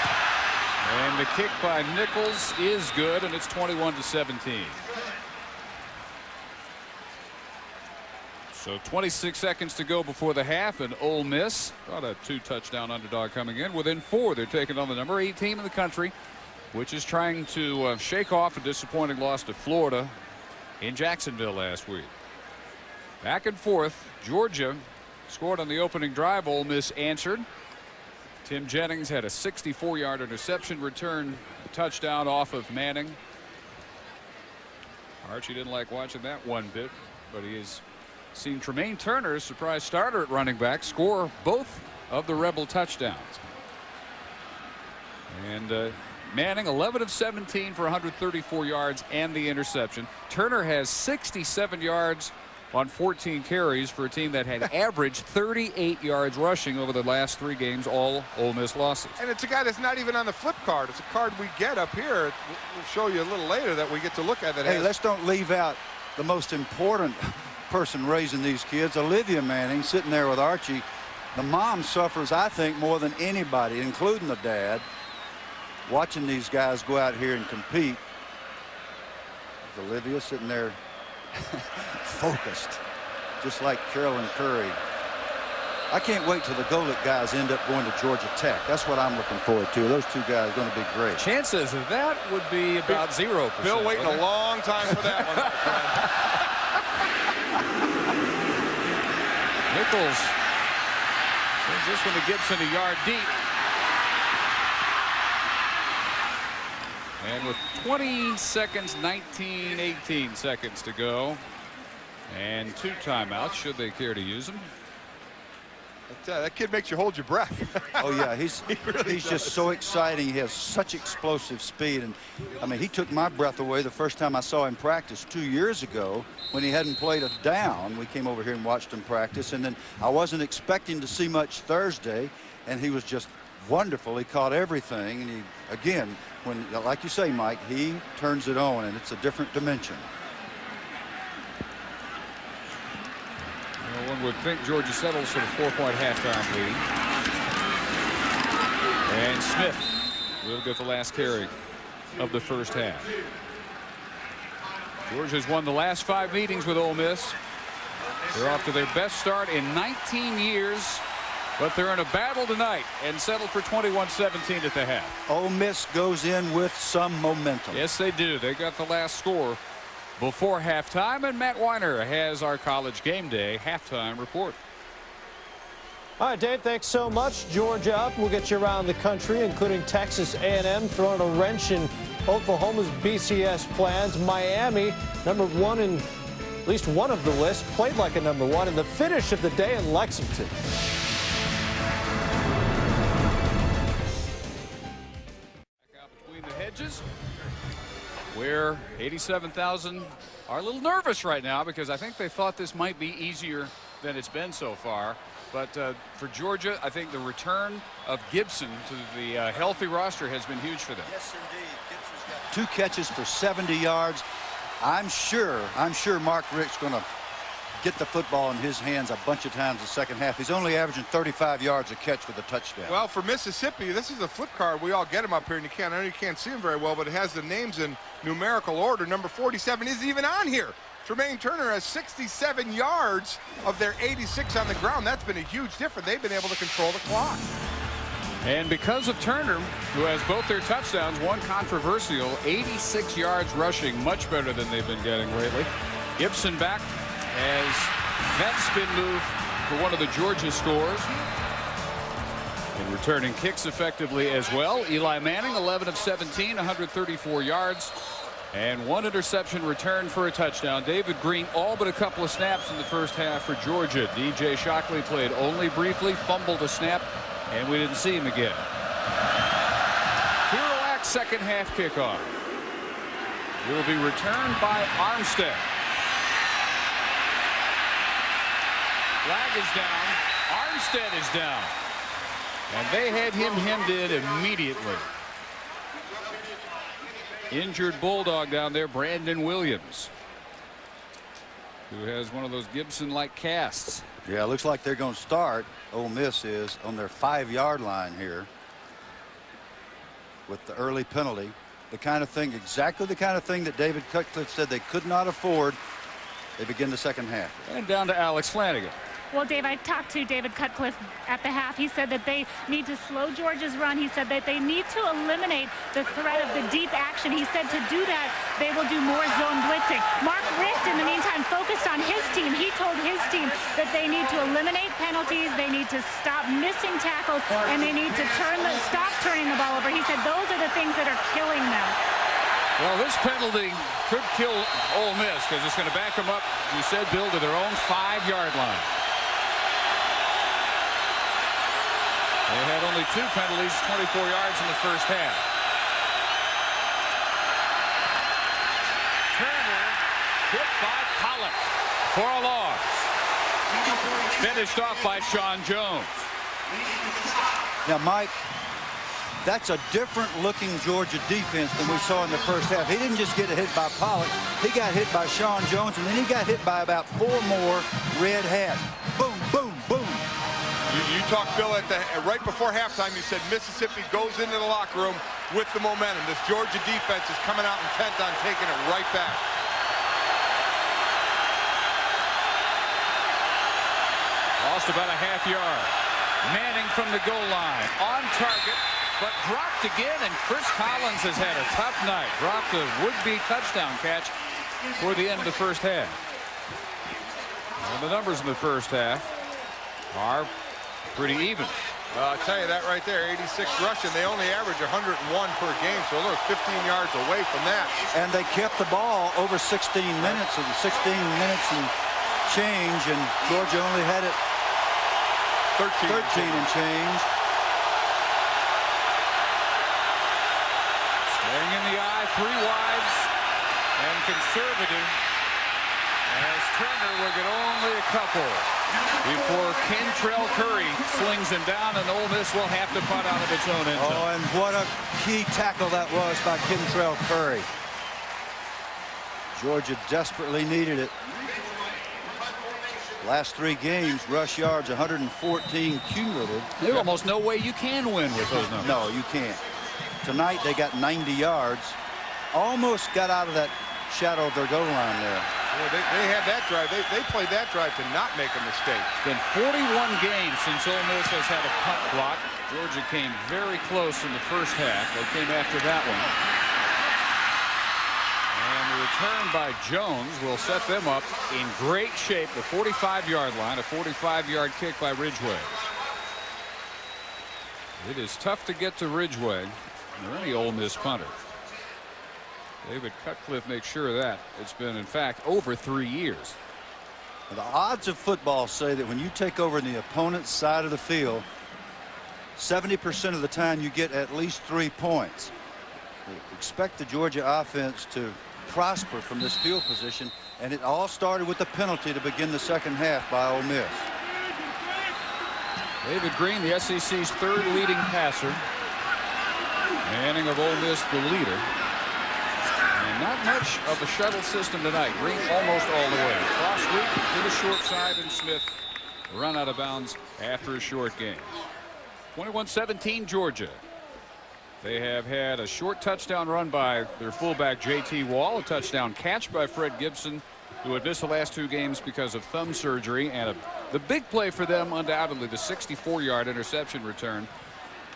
And the kick by Nichols is good, and it's 21-17. So 26 seconds to go before the half, and Ole Miss, about a 2-touchdown underdog coming in. Within 4, they're taking on the number 8 team in the country, which is trying to shake off a disappointing loss to Florida in Jacksonville last week. Back and forth. Georgia scored on the opening drive. Ole Miss answered. Tim Jennings had a 64-yard interception return touchdown off of Manning. Archie didn't like watching that one bit, but he has seen Tremaine Turner, surprise starter at running back, score both of the Rebel touchdowns. And Manning 11 of 17 for 134 yards and the interception. Turner has 67 yards on 14 carries for a team that had averaged 38 yards rushing over the last 3 games, all Ole Miss losses. And it's a guy that's not even on the flip card. It's a card we get up here. We'll show you a little later that we get to look at. That hey, let's don't leave out the most important person raising these kids, Olivia Manning, sitting there with Archie. The mom suffers, I think, more than anybody, including the dad, watching these guys go out here and compete. There's Olivia sitting there focused, just like Carolyn Curry. I can't wait till the Golick guys end up going to Georgia Tech. That's what I'm looking forward to. Those 2 guys are going to be great. Chances of that would be about 0%. Bill waiting a long time for that one, my friend. Nichols sends this one to Gibson a yard deep. And with 20 seconds, 18 seconds to go, and 2 timeouts, should they care to use them. That kid makes you hold your breath. Oh yeah, he's really just so exciting. He has such explosive speed, and I mean, he took my breath away the first time I saw him practice 2 years ago when he hadn't played a down. We came over here and watched him practice, and then I wasn't expecting to see much Thursday, and he was just wonderful. He caught everything, and he, again, when, like you say, Mike, he turns it on, and it's a different dimension. Well, one would think Georgia settles for the 4-point halftime lead. And Smith will get the last carry of the first half. Georgia's won the last 5 meetings with Ole Miss. They're off to their best start in 19 years. But they're in a battle tonight and settled for 21-17 at the half. Ole Miss goes in with some momentum. Yes, they do. They got the last score before halftime, and Matt Weiner has our College Game Day halftime report. All right, Dave, thanks so much. Georgia up. We'll get you around the country, including Texas A&M throwing a wrench in Oklahoma's BCS plans. Miami, #1 in at least one of the lists, played like a #1 in the finish of the day in Lexington. Where 87,000 are a little nervous right now because I think they thought this might be easier than it's been so far. But for Georgia, I think the return of Gibson to the healthy roster has been huge for them. Yes, indeed. Gibson's got 2 catches for 70 yards. I'm sure Mark Richt's going to get the football in his hands a bunch of times the second half. He's only averaging 35 yards a catch with a touchdown. Well, for Mississippi, this is a flip card. We all get him up here, and I know you can't see him very well, but it has the names in numerical order. Number 47 isn't even on here. Tremaine Turner has 67 yards of their 86 on the ground. That's been a huge difference. They've been able to control the clock. And because of Turner, who has both their touchdowns, one controversial, 86 yards rushing, much better than they've been getting lately. Gibson back as that spin move for one of the Georgia scores. And returning kicks effectively as well. Eli Manning, 11 of 17, 134 yards. And 1 interception return for a touchdown. David Green all but a couple of snaps in the first half for Georgia. DJ Shockley played only briefly, fumbled a snap, and we didn't see him again. Kerouac second half kickoff will be returned by Armstead. Flag is down. Armstead is down. And they had him hemmed in immediately. Injured Bulldog down there, Brandon Williams, who has one of those Gibson-like casts. Yeah, it looks like they're going to start. Ole Miss is on their 5-yard line here with the early penalty. The kind of thing, exactly the kind of thing that David Cutcliffe said they could not afford. They begin the second half. And down to Alex Flanagan. Well, Dave, I talked to David Cutcliffe at the half. He said that they need to slow Georgia's run. He said that they need to eliminate the threat of the deep action. He said to do that, they will do more zone blitzing. Mark Richt, in the meantime, focused on his team. He told his team that they need to eliminate penalties, they need to stop missing tackles, and they need to stop turning the ball over. He said those are the things that are killing them. Well, this penalty could kill Ole Miss because it's going to back them up, you said, Bill, to their own 5-yard line. They had only 2 penalties, 24 yards in the first half. Turner hit by Pollock. for a loss. Finished off by Sean Jones. Now, Mike, that's a different looking Georgia defense than we saw in the first half. He didn't just get hit by Pollock. He got hit by Sean Jones, and then he got hit by about 4 more red hats. Boom, boom, boom. You talked, Bill, right before halftime. You said Mississippi goes into the locker room with the momentum. This Georgia defense is coming out intent on taking it right back. Lost about a half yard. Manning from the goal line. On target, but dropped again, and Chris Collins has had a tough night. Dropped a would-be touchdown catch for the end of the first half. And the numbers in the first half are pretty even. I'll tell you that right there, 86 rushing. They only average 101 per game, so they're 15 yards away from that. And they kept the ball over 16 minutes, and 16 minutes and change, and Georgia only had it 13 and change. Staying in the eye, 3 wides, and conservative, as Turner will get only a couple before Kentrell Curry slings him down, and Ole Miss will have to punt out of its own end zone. Oh, and what a key tackle that was by Kentrell Curry. Georgia desperately needed it. Last 3 games, rush yards 114 cumulative. There's almost no way you can win with those numbers. No, you can't. Tonight they got 90 yards. Almost got out of that shadow of their goal line there. Yeah, they had that drive. They played that drive to not make a mistake. It's been 41 games since Ole Miss has had a punt block. Georgia came very close in the first half. They came after that one. And the return by Jones will set them up in great shape. The 45-yard line, a 45-yard kick by Ridgeway. It is tough to get to Ridgeway or any Ole Miss punter. David Cutcliffe makes sure of that. It's been, in fact, over 3 years. The odds of football say that when you take over the opponent's side of the field, 70% of the time you get at least 3 points. Expect the Georgia offense to prosper from this field position, and it all started with the penalty to begin the second half by Ole Miss. David Green, the SEC's 3rd leading passer. Manning of Ole Miss, the leader. And not much of a shuttle system tonight. Green almost all the way. Cross sweep to the short side, and Smith run out of bounds after a short game. 21-17 Georgia. They have had a short touchdown run by their fullback J.T. Wall, a touchdown catch by Fred Gibson, who had missed the last 2 games because of thumb surgery, and the big play for them, undoubtedly, the 64-yard interception return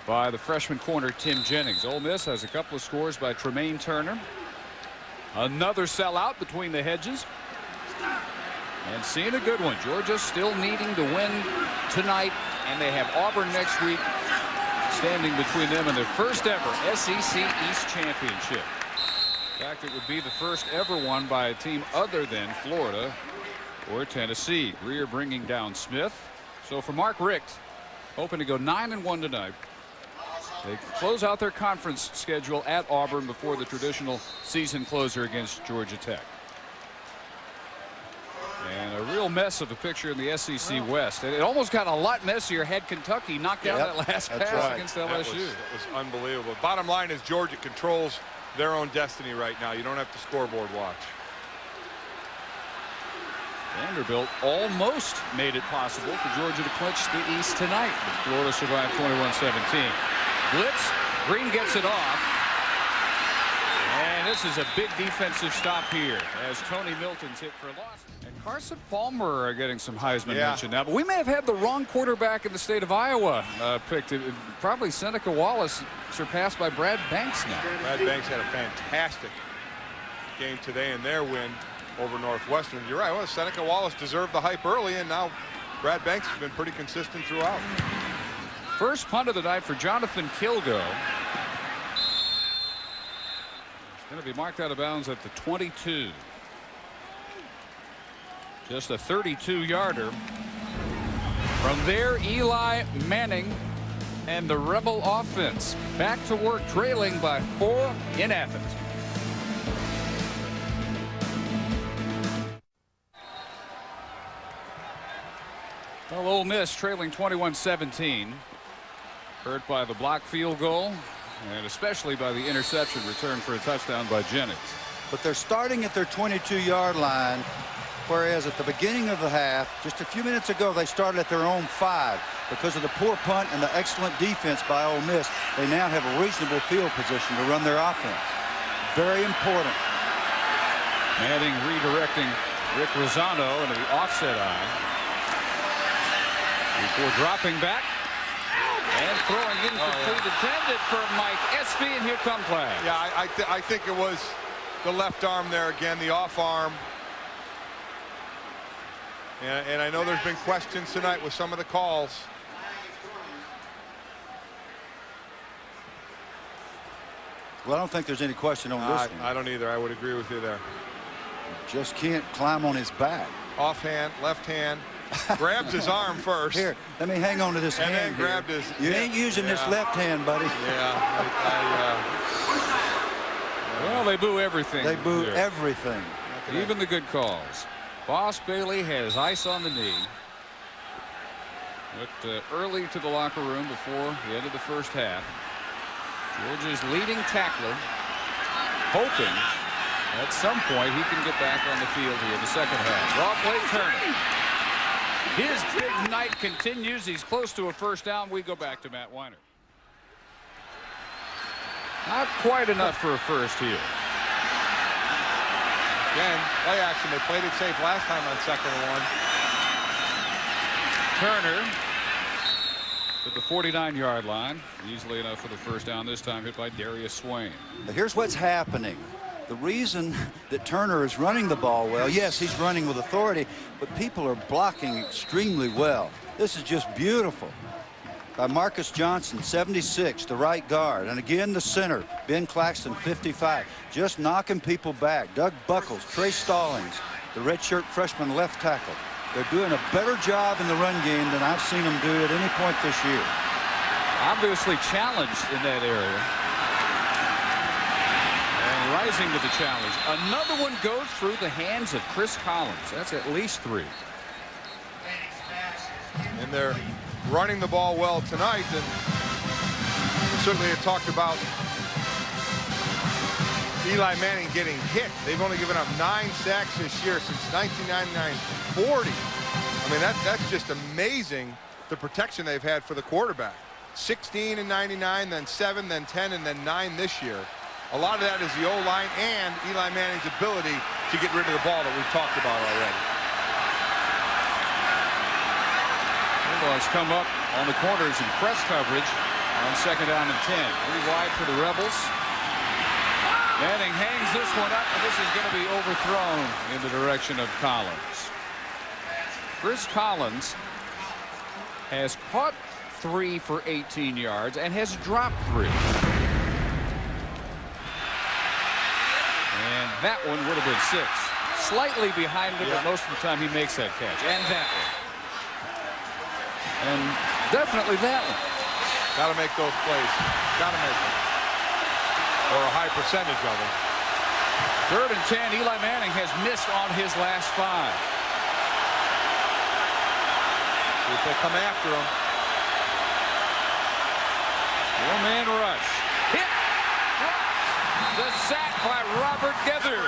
by the freshman corner Tim Jennings. Ole Miss has a couple of scores by Tremaine Turner. Another sellout between the hedges. And seeing a good one. Georgia still needing to win tonight, and they have Auburn next week, standing between them and their first ever SEC East Championship. In fact, it would be the first ever one by a team other than Florida or Tennessee. Greer bringing down Smith. So for Mark Richt, hoping to go 9-1 tonight. They close out their conference schedule at Auburn before the traditional season closer against Georgia Tech. And a real mess of a picture in the SEC West. And it almost got a lot messier had Kentucky knocked down that last pass against LSU. That was unbelievable. Bottom line is Georgia controls their own destiny right now. You don't have to scoreboard watch. Vanderbilt almost made it possible for Georgia to clinch the East tonight, but Florida survived 21-17. Blitz, Green gets it off. And this is a big defensive stop here as Tony Milton's hit for a loss. And Carson Palmer are getting some Heisman mention now, but we may have had the wrong quarterback in the state of Iowa picked. Probably Seneca Wallace surpassed by Brad Banks now. Brad Banks had a fantastic game today in their win over Northwestern. You're right. Well, Seneca Wallace deserved the hype early, and now Brad Banks has been pretty consistent throughout. First punt of the night for Jonathan Kilgo. It's going to be marked out of bounds at the 22. Just a 32-yarder. From there, Eli Manning and the Rebel offense back to work, trailing by 4 in Athens. Well, Ole Miss trailing 21-17. Hurt by the blocked field goal and especially by the interception return for a touchdown by Jennings. But they're starting at their 22-yard line, whereas at the beginning of the half, just a few minutes ago, they started at their own 5. Because of the poor punt and the excellent defense by Ole Miss, they now have a reasonable field position to run their offense. Very important. Manning redirecting Rick Rosano into the offset eye before dropping back and throwing incomplete intended for Mike Espy, and here come flag. Yeah, I think it was the left arm there again, the off arm. And I know there's been questions tonight with some of the calls. Well, I don't think there's any question on this one. I don't either. I would agree with you there. Just can't climb on his back. Offhand, left hand, grabs his arm first. Here, let me hang on to this and hand. Then grabbed his. You ain't using this left hand, buddy. Yeah. Well, they boo everything. They boo everything. Even the good calls. Boss Bailey has ice on the knee. But early to the locker room before the end of the first half. Georgia's leading tackler hoping at some point he can get back on the field here in the second half. Draw play Turner. His big night continues. He's close to a first down. We go back to Matt Weiner. Not quite enough for a first here. Again, play action. They played it safe last time on 2nd and 1. Turner at the 49-yard line. Easily enough for the first down, this time hit by Darius Swain. But here's what's happening. The reason that Turner is running the ball well, yes, he's running with authority, but people are blocking extremely well. This is just beautiful. By Marcus Johnson, 76, the right guard. And again, the center, Ben Claxton, 55. Just knocking people back. Doug Buckles, Trey Stallings, the redshirt freshman left tackle. They're doing a better job in the run game than I've seen them do at any point this year. Obviously challenged in that area. And rising to the challenge. Another one goes through the hands of Chris Collins. That's at least 3. And they're running the ball well tonight. And certainly it talked about Eli Manning getting hit. They've only given up 9 sacks this year since 1999. 40. I mean, that's just amazing, the protection they've had for the quarterback. 16 in 99, then 7, then 10, and then 9 this year. A lot of that is the O-line and Eli Manning's ability to get rid of the ball that we've talked about already. Bulldogs come up on the corners in press coverage on 2nd down and 10. Pretty wide for the Rebels. Manning hangs this one up, and this is going to be overthrown in the direction of Collins. Chris Collins has caught 3 for 18 yards and has dropped 3. And that one would have been 6. Slightly behind him, but most of the time he makes that catch. And that one. And definitely that one. Got to make those plays. Got to make them. Or a high percentage of them. 3rd and 10. Eli Manning has missed on his last 5. If they come after him. 4-man rush. Hit. The sack by Robert Gether.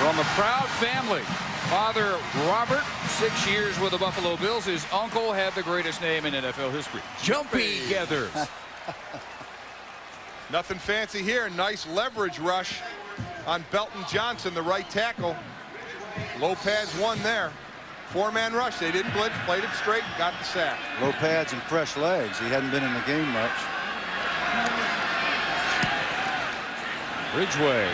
From a proud family. Father Robert, 6 years with the Buffalo Bills. His uncle had the greatest name in NFL history, Jumpy Gether. Nothing fancy here. Nice leverage rush on Belton Johnson, the right tackle. Low pads won there. 4-man rush. They didn't blitz, played it straight, got the sack. Low pads and fresh legs. He hadn't been in the game much. Ridgeway.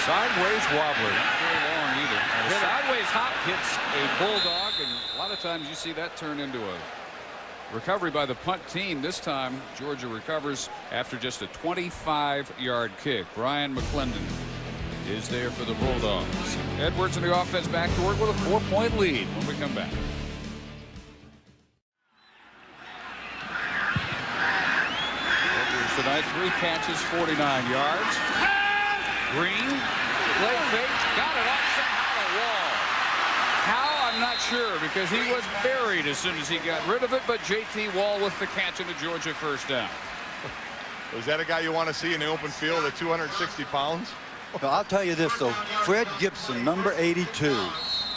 Sideways wobbler. Not very long either. And a sideways hop hits a Bulldog, and a lot of times you see that turn into a recovery by the punt team. This time Georgia recovers after just a 25-yard kick. Brian McClendon is there for the Bulldogs. Edwards in the offense back to work with a 4-point lead when we come back. Edwards tonight, 3 catches, 49 yards. Green, play fake, got it off somehow the wall. How I'm sure, because he was buried as soon as he got rid of it, but J.T. Wall with the catch and a Georgia first down. Was that a guy you want to see in the open field at 260 pounds? Well, I'll tell you this, though. Fred Gibson, number 82,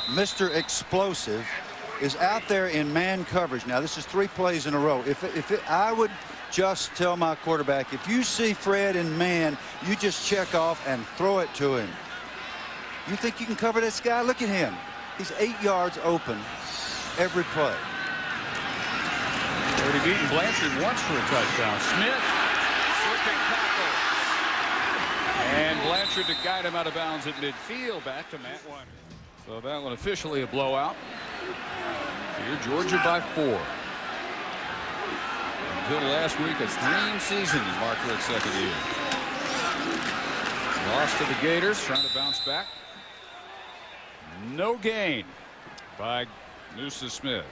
Mr. Explosive, is out there in man coverage. Now, this is 3 plays in a row. I would just tell my quarterback, if you see Fred in man, you just check off and throw it to him. You think you can cover this guy? Look at him. He's 8 yards open every play. Already beaten Blanchard once for a touchdown. Smith, slipping tackle. And Blanchard to guide him out of bounds at midfield. Back to Matt Weiner. So that one officially a blowout. Here, Georgia by 4. Until last week, a dream season in Marquardt's second year. Lost to the Gators, trying to bounce back. No gain by Noosa Smith.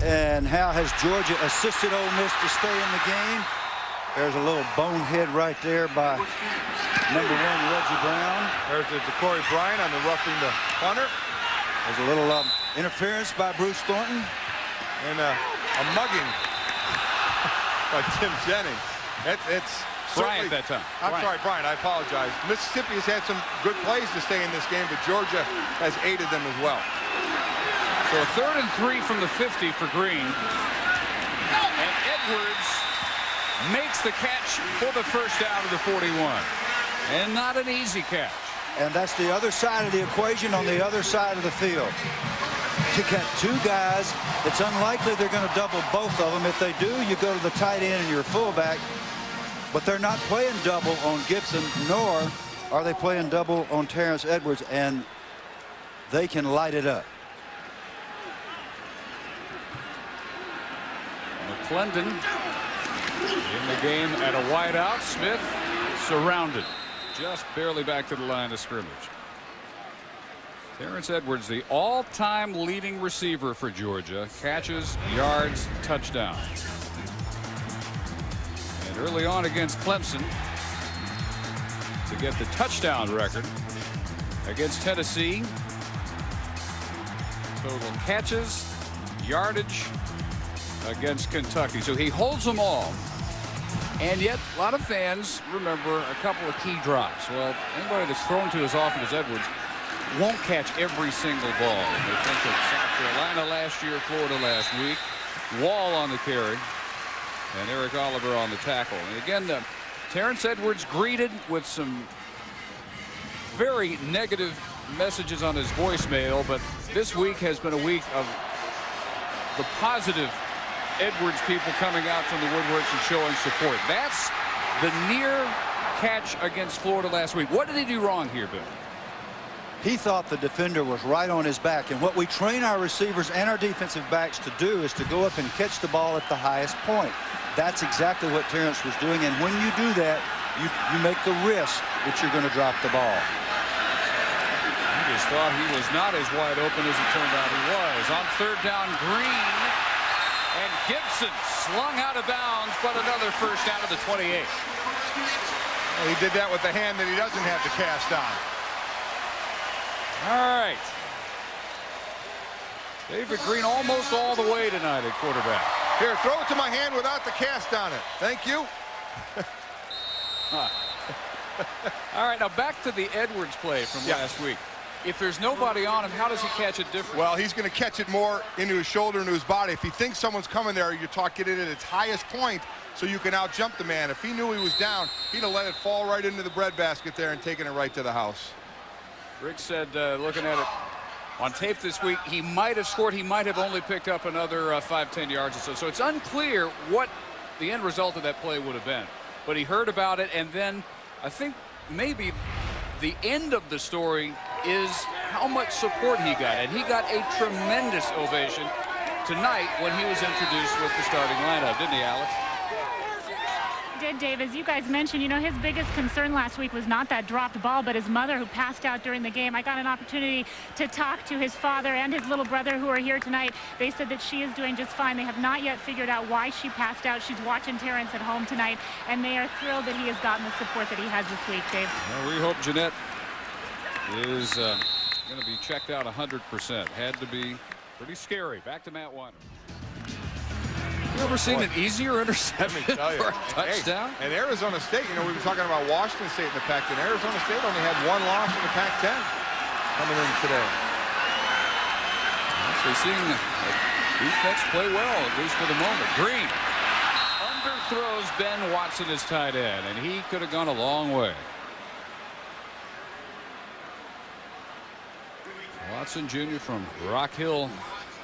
And how has Georgia assisted Ole Miss to stay in the game? There's a little bonehead right there by number 1 Reggie Brown. There's the Corey Bryant on the roughing the punter. There's a little interference by Bruce Thornton. And a mugging by Tim Jennings. It's Bryant that time. I'm sorry, Bryant. I apologize. Mississippi has had some good plays to stay in this game, but Georgia has aided them as well. So 3rd and 3 from the 50 for Green. And Edwards makes the catch for the first down of the 41. And not an easy catch. And that's the other side of the equation on the other side of the field. You got 2 guys. It's unlikely they're going to double both of them. If they do, you go to the tight end and your fullback. But they're not playing double on Gibson, nor are they playing double on Terrence Edwards, and they can light it up. McClendon in the game at a wideout. Smith surrounded. Just barely back to the line of scrimmage. Terrence Edwards, the all-time leading receiver for Georgia. Catches, yards, touchdowns. And early on against Clemson to get the touchdown record against Tennessee. Total catches, yardage against Kentucky. So he holds them all. And yet, a lot of fans remember a couple of key drops. Well, anybody that's thrown to as often as Edwards won't catch every single ball. They think of South Carolina last year, Florida last week. Wall on the carry, and Eric Oliver on the tackle. And again, Terrence Edwards greeted with some very negative messages on his voicemail, but this week has been a week of the positive Edwards people coming out from the woodworks and showing support. That's the near catch against Florida last week. What did he do wrong here, Bill? He thought the defender was right on his back, and what we train our receivers and our defensive backs to do is to go up and catch the ball at the highest point. That's exactly what Terrence was doing, and when you do that, you make the risk that you're going to drop the ball. He just thought he was not as wide open as it turned out he was. On 3rd down, Green. And Gibson slung out of bounds, but another first down of the 28. Well, he did that with the hand that he doesn't have to cast on. All right. David Green almost all the way tonight at quarterback. Here, throw it to my hand without the cast on it. Thank you. All right, now back to the Edwards play from last week. If there's nobody on him, how does he catch it differently? Well, he's going to catch it more into his shoulder, into his body. If he thinks someone's coming there, you get it at its highest point so you can out-jump the man. If he knew he was down, he'd have let it fall right into the breadbasket there and taken it right to the house. Rick said, looking at it on tape this week, he might have scored. He might have only picked up another 5-10 yards or so. So it's unclear what the end result of that play would have been. But he heard about it, and then I think maybe the end of the story is how much support he got. And he got a tremendous ovation tonight when he was introduced with the starting lineup, didn't he, Alex? Did, Dave. As you guys mentioned, you know, his biggest concern last week was not that dropped ball, but his mother, who passed out during the game. I got an opportunity to talk to his father and his little brother, who are here tonight. They said that she is doing just fine. They have not yet figured out why she passed out. She's watching Terrence at home tonight, and they are thrilled that he has gotten the support that he has this week, Dave. Well, we hope Jeanette is going to be checked out 100%. Had to be pretty scary. Back to Matt Weiner. You ever seen an easier interception for a touchdown? And Arizona State, you know, we were talking about Washington State in the Pac-10. Arizona State only had one loss in the Pac-10 coming in today. So seeing the defense play well, at least for the moment. Green underthrows Ben Watson as tight end, and he could have gone a long way. Watson Jr. from Rock Hill,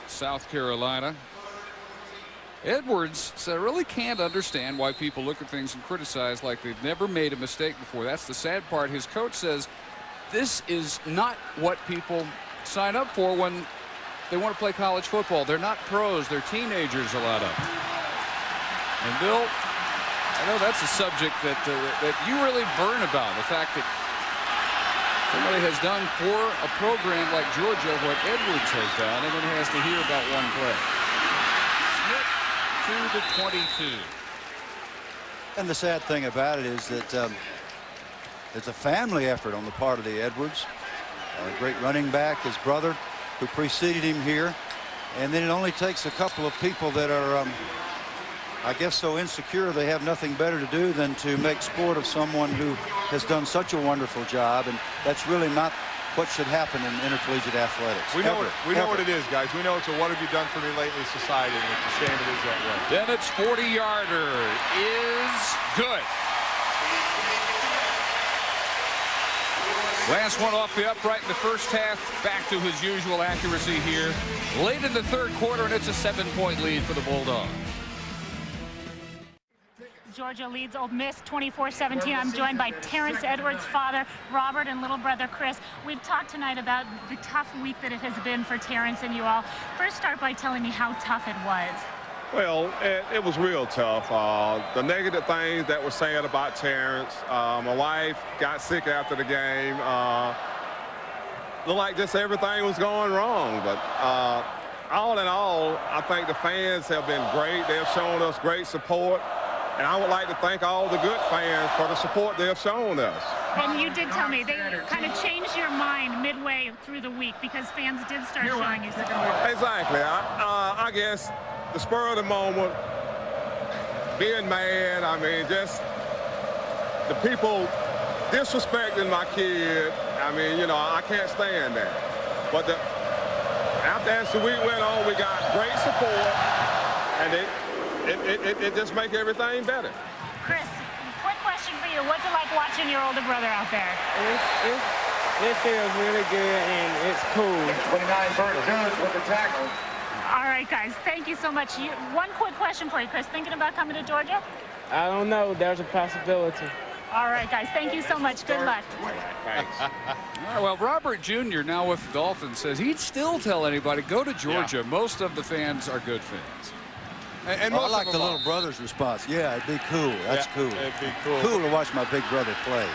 South Carolina. Edwards said, I really can't understand why people look at things and criticize like they've never made a mistake before. That's the sad part. His coach says this is not what people sign up for when they want to play college football. They're not pros. They're teenagers, a lot of them. And Bill, I know that's a subject that you really burn about, the fact that somebody has done for a program like Georgia what Edwards has done and then has to hear about one play. Smith to the 22. And the sad thing about it is that it's a family effort on the part of the Edwards. A great running back, his brother, who preceded him here. And then it only takes a couple of people that are, I guess, so insecure they have nothing better to do than to make sport of someone who has done such a wonderful job. And that's really not what should happen in intercollegiate athletics. We know what it is, guys. We know it's a what have you done for me lately society, and it's a shame it is that way. Bennett's 40-yarder is good. Last one off the upright in the first half. Back to his usual accuracy here. Late in the third quarter, and it's a 7-point lead for the Bulldogs. Georgia leads Ole Miss 24-17. I'm joined by Terrence Edwards' father, Robert, and little brother Chris. We've talked tonight about the tough week that it has been for Terrence and you all. First, start by telling me how tough it was. Well, it was real tough. The negative things that were said about Terrence. My wife got sick after the game. Looked like just everything was going wrong. But all in all, I think the fans have been great. They've shown us great support. And I would like to thank all the good fans for the support they have shown us. And you did tell me they kind of changed your mind midway through the week because fans did start showing you support. Exactly. I guess the spur of the moment, being mad, I mean, just the people disrespecting my kid. I mean, you know, I can't stand that. But as the week went on, we got great support, and it just makes everything better. Chris, quick question for you. What's it like watching your older brother out there? It feels really good, and it's cool. 29 Burt Jones with the tackle. All right, guys. Thank you so much. One quick question for you, Chris. Thinking about coming to Georgia? I don't know. There's a possibility. All right, guys. Thank you so much. Good luck. Thanks. All right, well, Robert Jr. now with the Dolphins says he'd still tell anybody, go to Georgia. Yeah. Most of the fans are good fans. And I like the little brother's response. Yeah, it'd be cool. That's cool. It'd be cool. Cool to watch my big brother play.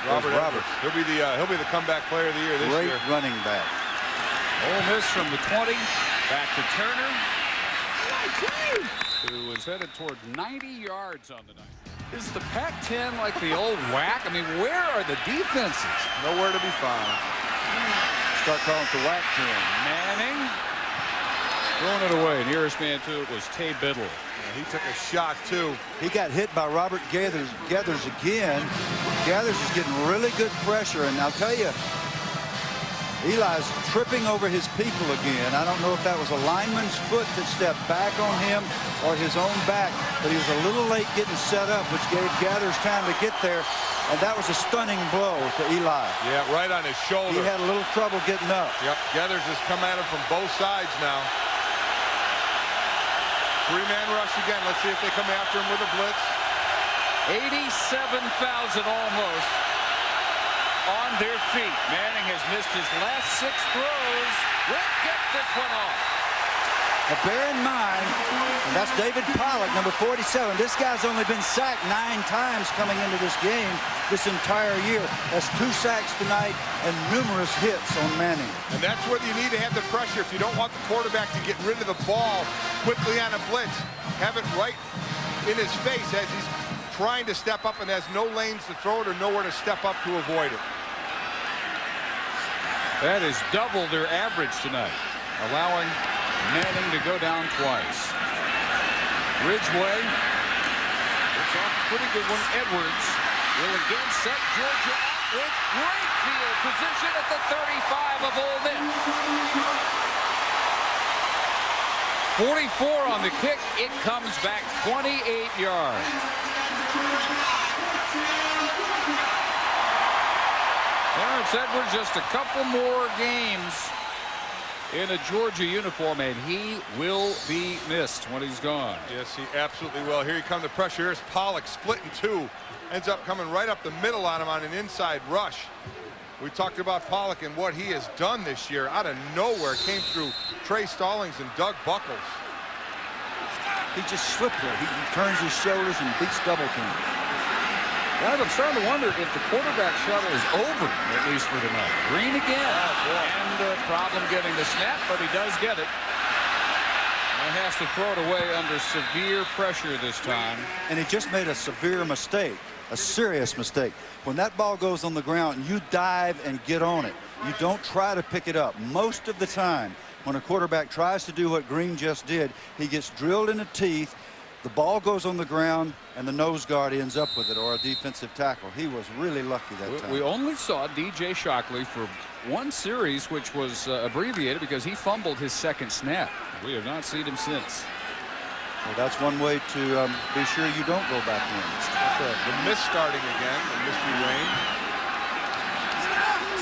Robert. He'll be the comeback player of the year this year. Great running back. Ole Miss from the 20, back to Turner, who was headed toward 90 yards on the night. Is the Pac-10 like the old WAC? I mean, where are the defenses? Nowhere to be found. Start calling for WAC 10. Manning throwing it away. Nearest man to it was Tay Biddle. Yeah, he took a shot, too. He got hit by Robert Gathers again. Gathers is getting really good pressure, and I'll tell you, Eli's tripping over his people again. I don't know if that was a lineman's foot that stepped back on him or his own back, but he was a little late getting set up, which gave Gathers time to get there, and that was a stunning blow to Eli. Yeah, right on his shoulder. He had a little trouble getting up. Yep, Gathers has come at him from both sides now. Three-man rush again. Let's see if they come after him with a blitz. 87,000 almost on their feet. Manning has missed his last 6 throws. Will get this one off. Now bear in mind, and that's David Pollock, number 47. This guy's only been sacked 9 times coming into this game this entire year. That's 2 sacks tonight and numerous hits on Manning. And that's where you need to have the pressure. If you don't want the quarterback to get rid of the ball quickly on a blitz, have it right in his face as he's trying to step up and has no lanes to throw it or nowhere to step up to avoid it. That is double their average tonight, allowing Manning to go down twice. Ridgeway. It's off a pretty good one. Edwards will again set Georgia up with great field position at the 35 of Ole Miss. 44 on the kick. It comes back 28 yards. Terrence Edwards, just a couple more games in a Georgia uniform, and he will be missed when he's gone. Yes, he absolutely will. Here you come the pressure. Here's Pollock split in two. Ends up coming right up the middle on him on an inside rush. We talked about Pollock and what he has done this year. Out of nowhere, came through Trey Stallings and Doug Buckles. He just slipped there. He turns his shoulders and beats double team. Guys, I'm starting to wonder if the quarterback shuttle is over, at least for tonight. Green again. And a problem getting the snap, but he does get it. And has to throw it away under severe pressure this time. And he just made a severe mistake, a serious mistake. When that ball goes on the ground, you dive and get on it. You don't try to pick it up. Most of the time, when a quarterback tries to do what Green just did, he gets drilled in the teeth. The ball goes on the ground, and the nose guard ends up with it, or a defensive tackle. He was really lucky that time. We only saw DJ Shockley for one series, which was abbreviated because he fumbled his second snap. We have not seen him since. Well, that's one way to be sure you don't go back in. The miss starting again, the mystery rain.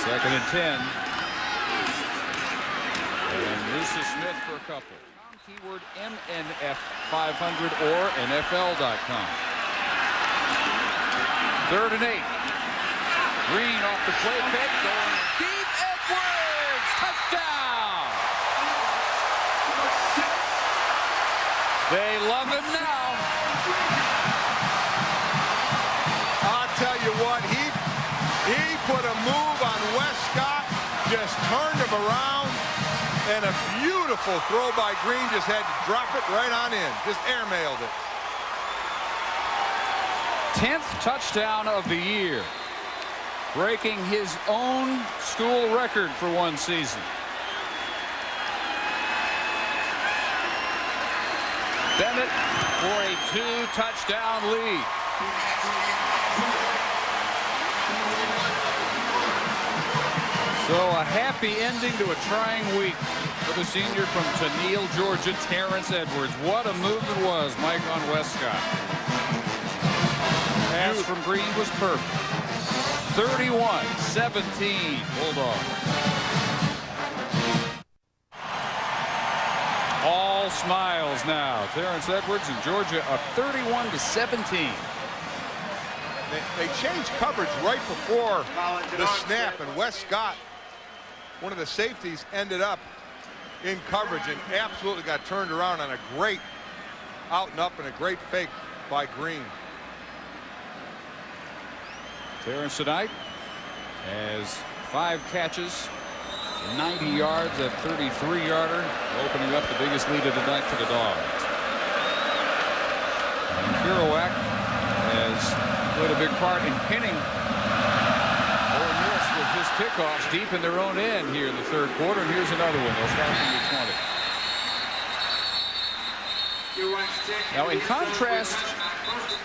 2nd and 10. And this is Smith for a couple. Keyword MNF500 or NFL.com. 3rd and 8. Green off the play fake, going deep. Edwards, touchdown. They love him now. I'll tell you what, he put a move on Westcott, just turned him around. And a beautiful throw by Green, just had to drop it right on in. Just airmailed it. 10th touchdown of the year. Breaking his own school record for one season. Bennett for a 2-touchdown lead. So a happy ending to a trying week for the senior from Tennille, Georgia, Terrence Edwards. What a move it was, Mike, on Westcott. Pass from Green was perfect. 31-17. Bulldogs. All smiles now. Terrence Edwards and Georgia up 31-17. They changed coverage right before the snap, and Westcott, one of the safeties, ended up in coverage and absolutely got turned around on a great out and up and a great fake by Green. Terrence tonight has 5 catches, 90 yards, that 33-yarder, opening up the biggest lead of the night for the Dogs. And Kerouac has played a big part in pinning Ole Miss with his kickoffs deep in their own end here in the 3rd quarter. And here's another one. They'll start from the 20. Now, in contrast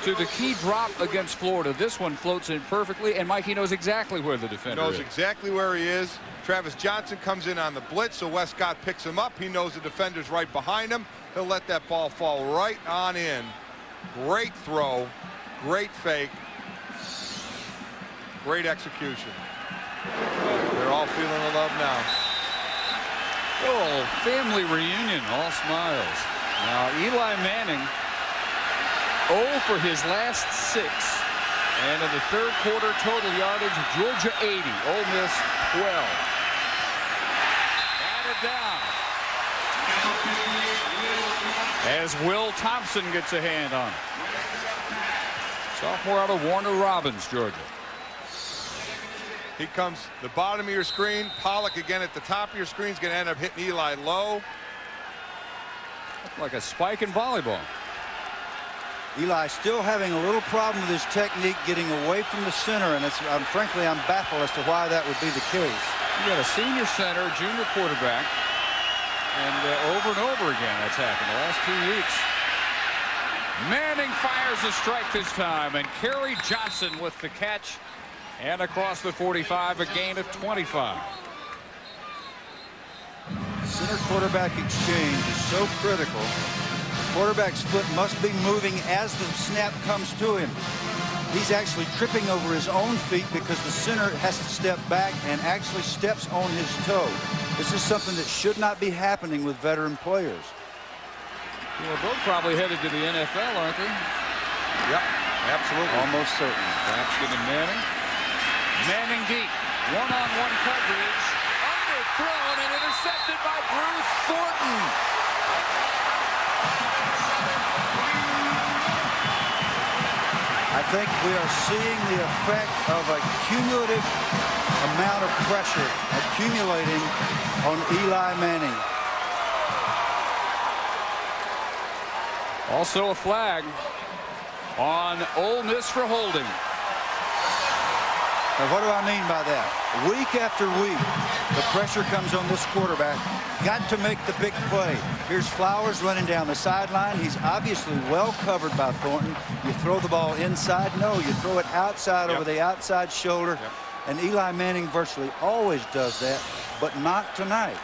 to the key drop against Florida, this one floats in perfectly, and Mikey knows exactly where the defender is. Knows exactly where he is. Travis Johnson comes in on the blitz, so Westcott picks him up. He knows the defender's right behind him. He'll let that ball fall right on in. Great throw, great fake, great execution. They're all feeling the love now. Oh, family reunion, all smiles. Now, Eli Manning 0 for his last 6. And in the 3rd quarter, total yardage, Georgia 80, Ole Miss 12. Batted down. As Will Thompson gets a hand on it. Sophomore out of Warner Robins, Georgia. He comes the bottom of your screen. Pollock again at the top of your screen is going to end up hitting Eli low. Like a spike in volleyball. Eli still having a little problem with his technique getting away from the center, and frankly, I'm baffled as to why that would be the case. You got a senior center, junior quarterback, and over and over again that's happened the last 2 weeks. Manning fires a strike this time, and Kerry Johnson with the catch, and across the 45, a gain of 25. Center quarterback exchange is so critical. The quarterback's foot must be moving as the snap comes to him. He's actually tripping over his own feet because the center has to step back and actually steps on his toe. This is something that should not be happening with veteran players. Well, both probably headed to the NFL, aren't they? Yep, absolutely. Almost certainly. Braxton and Manning. Manning deep. One-on-one coverage. Underthrown and intercepted by Bruce Thornton. I think we are seeing the effect of a cumulative amount of pressure accumulating on Eli Manning. Also a flag on Ole Miss for holding. Now, what do I mean by that? Week after week, the pressure comes on this quarterback. Got to make the big play. Here's Flowers running down the sideline. He's obviously well covered by Thornton. You throw the ball inside. No, you throw it outside over the outside shoulder. And Eli Manning virtually always does that, but not tonight.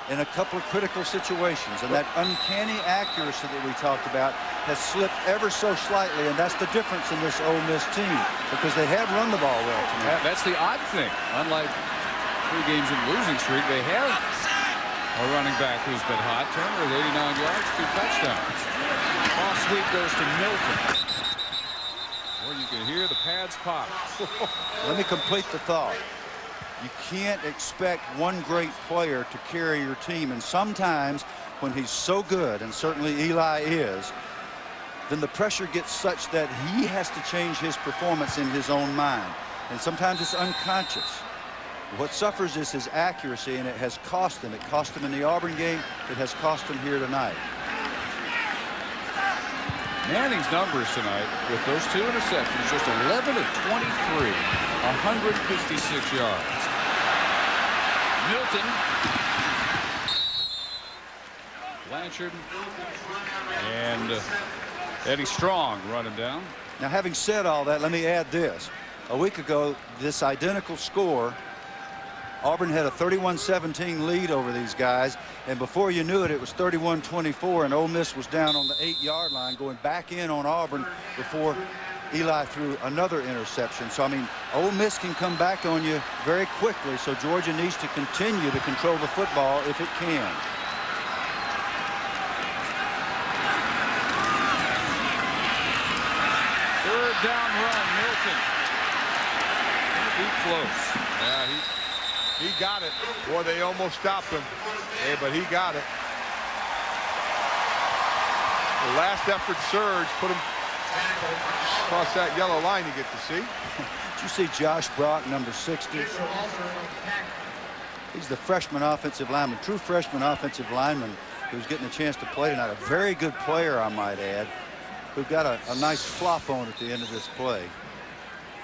In a couple of critical situations, and that uncanny accuracy that we talked about has slipped ever so slightly, and that's the difference in this Ole Miss team, because they have run the ball well tonight. That's the odd thing. Unlike 3 games in losing streak, they have a running back who's been hot. Turner with 89 yards, 2 touchdowns. Off sweep goes to Milton. Or you can hear the pads pop. Let me complete the thought. You can't expect one great player to carry your team, and sometimes when he's so good, and certainly Eli is, then the pressure gets such that he has to change his performance in his own mind, and sometimes it's unconscious. What suffers is his accuracy, and it has cost him. It cost him in the Auburn game. It has cost him here tonight. Manning's numbers tonight with those 2 interceptions, just 11 of 23, 156 yards. Milton, Blanchard, and Eddie Strong run him down. Now, having said all that, let me add this. A week ago, this identical score, Auburn had a 31-17 lead over these guys, and before you knew it, it was 31-24, and Ole Miss was down on the 8-yard line, going back in on Auburn before Eli threw another interception. So, I mean, Ole Miss can come back on you very quickly, so Georgia needs to continue to control the football if it can. Third down run, Milton. Be close. Yeah, he got it. Boy, they almost stopped him. Hey, but he got it. The last effort surge put him across that yellow line you get to see. Did you see Josh Brock, number 60? He's the freshman offensive lineman, true freshman offensive lineman who's getting a chance to play tonight. A very good player, I might add, who got a nice flop on at the end of this play.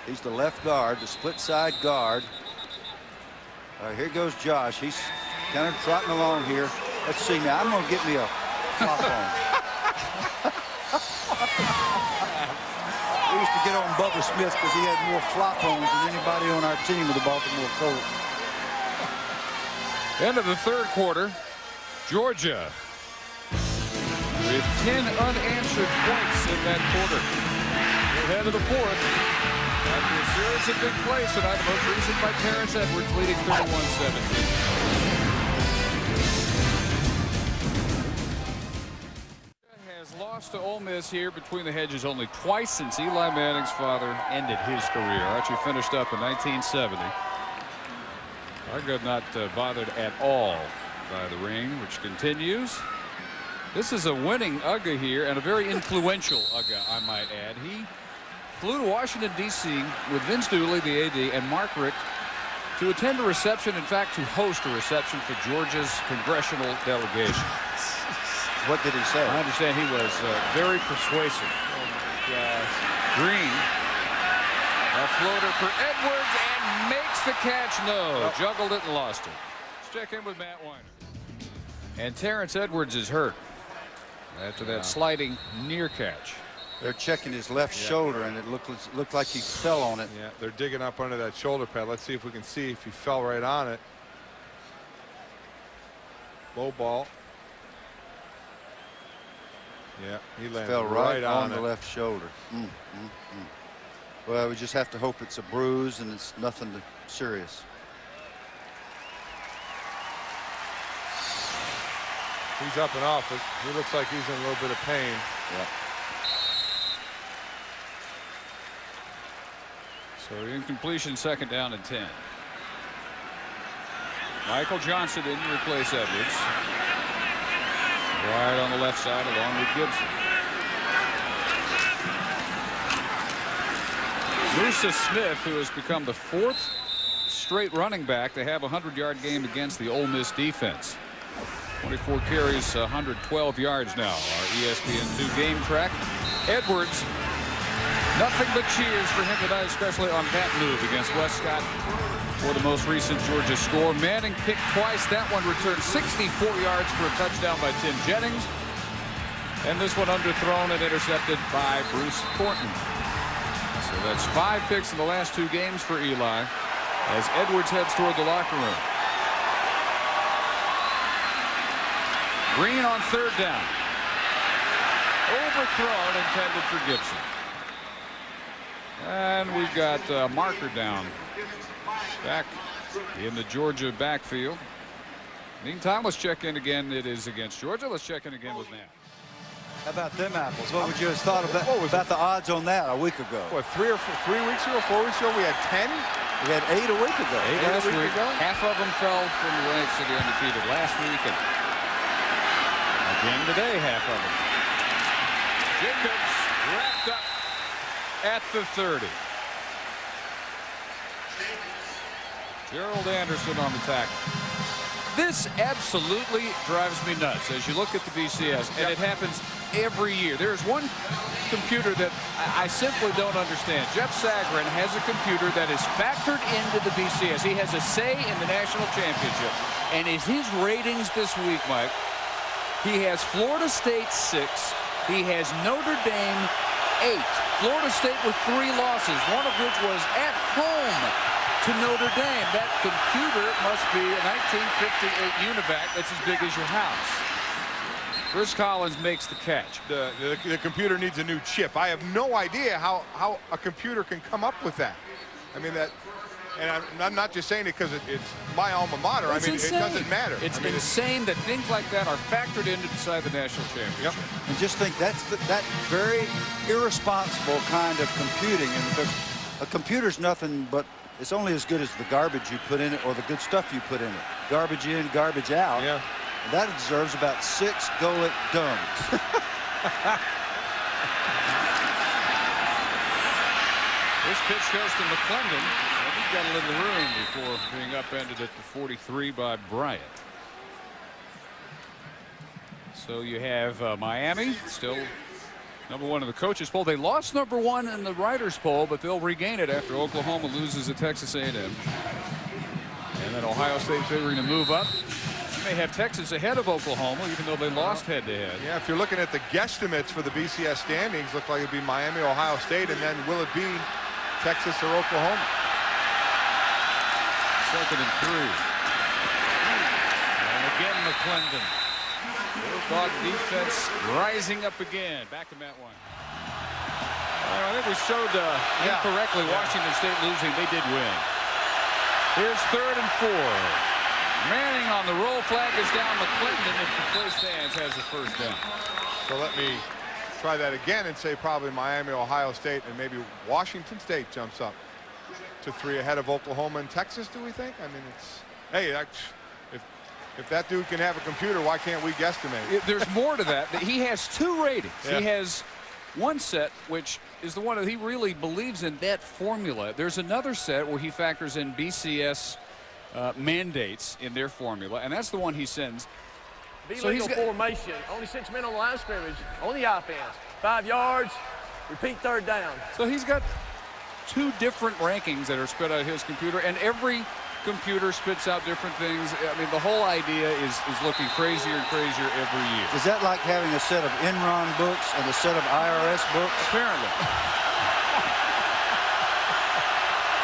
He's the left guard, the split side guard. All right, here goes Josh. He's kind of trotting along here. Let's see now. I'm going to get me a flop on. We used to get on Bubba Smith because he had more flop-ons than anybody on our team with the Baltimore Colts. End of the third quarter. Georgia with 10 unanswered points in that quarter. Ahead of the fourth. After a series of big plays tonight, the most recent by Terrence Edwards, leading 31-17. Has lost to Ole Miss here between the hedges only twice since Eli Manning's father ended his career. Archie finished up in 1970. Uga not bothered at all by the rain, which continues. This is a winning Uga here, and a very influential Uga, I might add. He flew to Washington, D.C. with Vince Dooley, the AD, and Mark Richt to attend a reception, in fact, to host a reception for Georgia's congressional delegation. What did he say? I understand he was very persuasive. Green A floater for Edwards and makes the catch. No, juggled it and lost it. Let's check in with Matt Weiner. And Terrence Edwards is hurt after that sliding near catch. They're checking his left shoulder, and it looked like he fell on it. Yeah, they're digging up under that shoulder pad. Let's see if we can see if he fell right on it. Low ball. Yeah, he landed Fell right on it. the left shoulder. Well, we just have to hope it's a bruise and it's nothing serious. He's up and off, but he looks like he's in a little bit of pain. Yeah. So incompletion, 2nd down and 10. Michael Johnson in to replace Edwards. Wide on the left side along with Gibson. Musa Smith, who has become the 4th straight running back to have a 100-yard game against the Ole Miss defense. 24 carries, 112 yards now. Our ESPN2 game track. Edwards, nothing but cheers for him tonight, especially on that move against Westcott for the most recent Georgia score. Manning picked twice. That one returned 64 yards for a touchdown by Tim Jennings. And this one underthrown and intercepted by Bruce Thornton. So that's 5 picks in the last 2 games for Eli as Edwards heads toward the locker room. Green on 3rd down. Overthrown, intended for Gibson. And we've got Marker down back in the Georgia backfield. Meantime, let's check in again. It is against Georgia. Let's check in again with Matt. How about them apples? What would you have thought of that? About the odds on that a week ago? What, 3 weeks ago, 4 weeks ago, we had 10? We had 8 a week ago. 8 last week. Half of them fell from the ranks of the undefeated last week. And again today, half of them. Jacobs wrapped up at the 30. Gerald Anderson on the tackle. This absolutely drives me nuts as you look at the BCS, and it happens every year. There's one computer that I simply don't understand. Jeff Sagarin has a computer that is factored into the BCS. He has a say in the national championship. And is his ratings this week, Mike? He has Florida State 6. He has Notre Dame 8. Florida State with 3 losses, one of which was at home to Notre Dame. That computer must be a 1958 Univac that's as big as your house. Chris Collins makes the catch. The computer needs a new chip. I have no idea how a computer can come up with that. I mean, that, and I'm not just saying it because it's my alma mater. I mean, insane. It doesn't matter. It's insane that things like that are factored in to decide the national championship. Yep. And just think that very irresponsible kind of computing. And a computer's nothing but, it's only as good as the garbage you put in it or the good stuff you put in it. Garbage in, garbage out. Yeah. And that deserves about 6 go-it dungs. This pitch goes to McClendon. And he got a little room before being upended at the 43 by Bryant. So you have Miami still #1 in the coaches poll. They lost #1 in the writers poll, but they'll regain it after Oklahoma loses at Texas A&M. And then Ohio State figuring to move up. You may have Texas ahead of Oklahoma, even though they lost head-to-head. Yeah, if you're looking at the guesstimates for the BCS standings, look like it'd be Miami, Ohio State, and then will it be Texas or Oklahoma? 2nd and 3. And again, McClendon. Bulldog defense rising up again. Back to Matt Weiner. I think we showed incorrectly Washington State losing. They did win. Here's 3rd and 4. Manning on the roll. Flag is down. McClendon, if the play stands, has the 1st down. So let me try that again and say probably Miami, Ohio State, and maybe Washington State jumps up to 3 ahead of Oklahoma and Texas, do we think? I mean, it's, hey, if that dude can have a computer, why can't we guesstimate? There's more to that. He has 2 ratings. Yeah. He has one set, which is the one that he really believes in, that formula. There's another set where he factors in BCS mandates in their formula, and that's the one he sends. Illegal formation. Only 6 men on the line of scrimmage. On the offense. 5 yards. Repeat 3rd down. So he's got 2 different rankings that are spit out of his computer, and every computer spits out different things. I mean, the whole idea is looking crazier and crazier every year. Is that like having a set of Enron books and a set of IRS books? Apparently.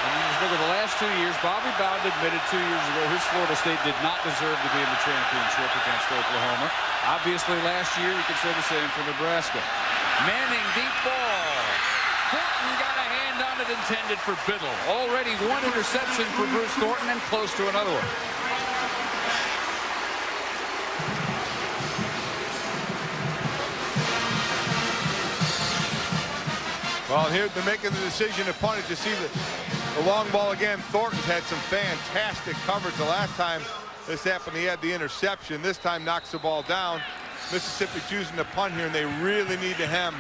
And you just look at the last 2 years. Bobby Bowden admitted 2 years ago his Florida State did not deserve to be in the championship against Oklahoma. Obviously, last year you could say the same for Nebraska. Manning, deep ball. Thornton got a hand on it, intended for Biddle. Already 1 interception for Bruce Thornton and close to another one. Well, here they're making the decision to punt it. You see the long ball again. Thornton's had some fantastic coverage. The last time this happened, he had the interception. This time knocks the ball down. Mississippi choosing to punt here, and they really need to hem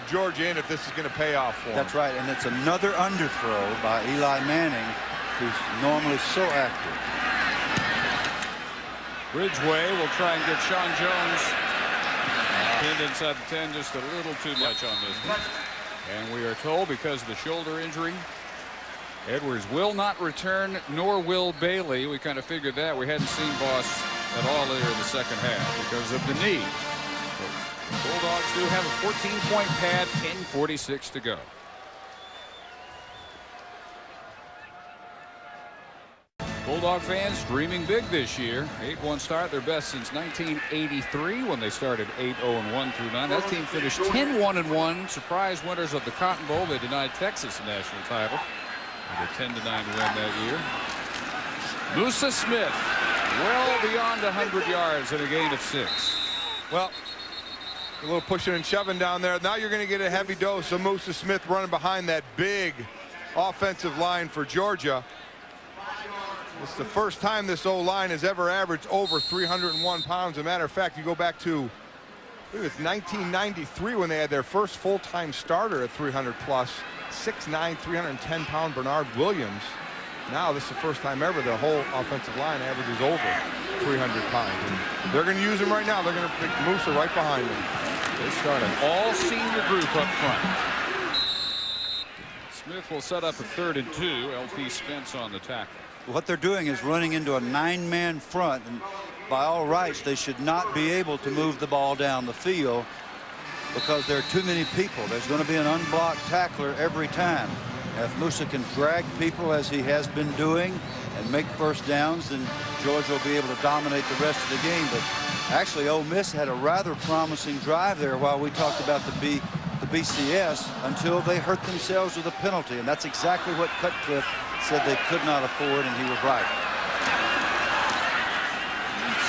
Georgia in if this is going to pay off for them. That's right, and it's another underthrow by Eli Manning, who's normally so active. Ridgeway will try and get Sean Jones pinned inside the 10, just a little too much on this one. And we are told because of the shoulder injury, Edwards will not return, nor will Bailey. We kind of figured that. We hadn't seen Boss at all later in the second half because of the knee. The Bulldogs do have a 14-point pad, 10:46 to go. Bulldog fans dreaming big this year. 8-1 start, their best since 1983 when they started 8-0-1 through 9. That team finished 10-1-1. Surprise winners of the Cotton Bowl. They denied Texas a national title with a 10-9 win that year. Musa Smith, well beyond 100 yards in a gain of 6. Well, a little pushing and shoving down there. Now you're going to get a heavy dose of Musa Smith running behind that big offensive line for Georgia. It's the first time this O-line has ever averaged over 301 pounds. As a matter of fact, you go back to, I think it's 1993 when they had their first full-time starter at 300 plus, 6'9", 310-pound Bernard Williams. Now this is the first time ever the whole offensive line averages over 300 pounds. And they're going to use him right now. They're going to pick Musa right behind him. They start an all-senior group up front. Smith will set up a 3rd and 2. LP Spence on the tackle. What they're doing is running into a 9-man front, and by all rights they should not be able to move the ball down the field because there are too many people. There's going to be an unblocked tackler every time. If Musa can drag people as he has been doing and make first downs, then Georgia will be able to dominate the rest of the game. But actually Ole Miss had a rather promising drive there while we talked about the BCS until they hurt themselves with a penalty, and that's exactly what Cutcliffe said they could not afford, and he was right.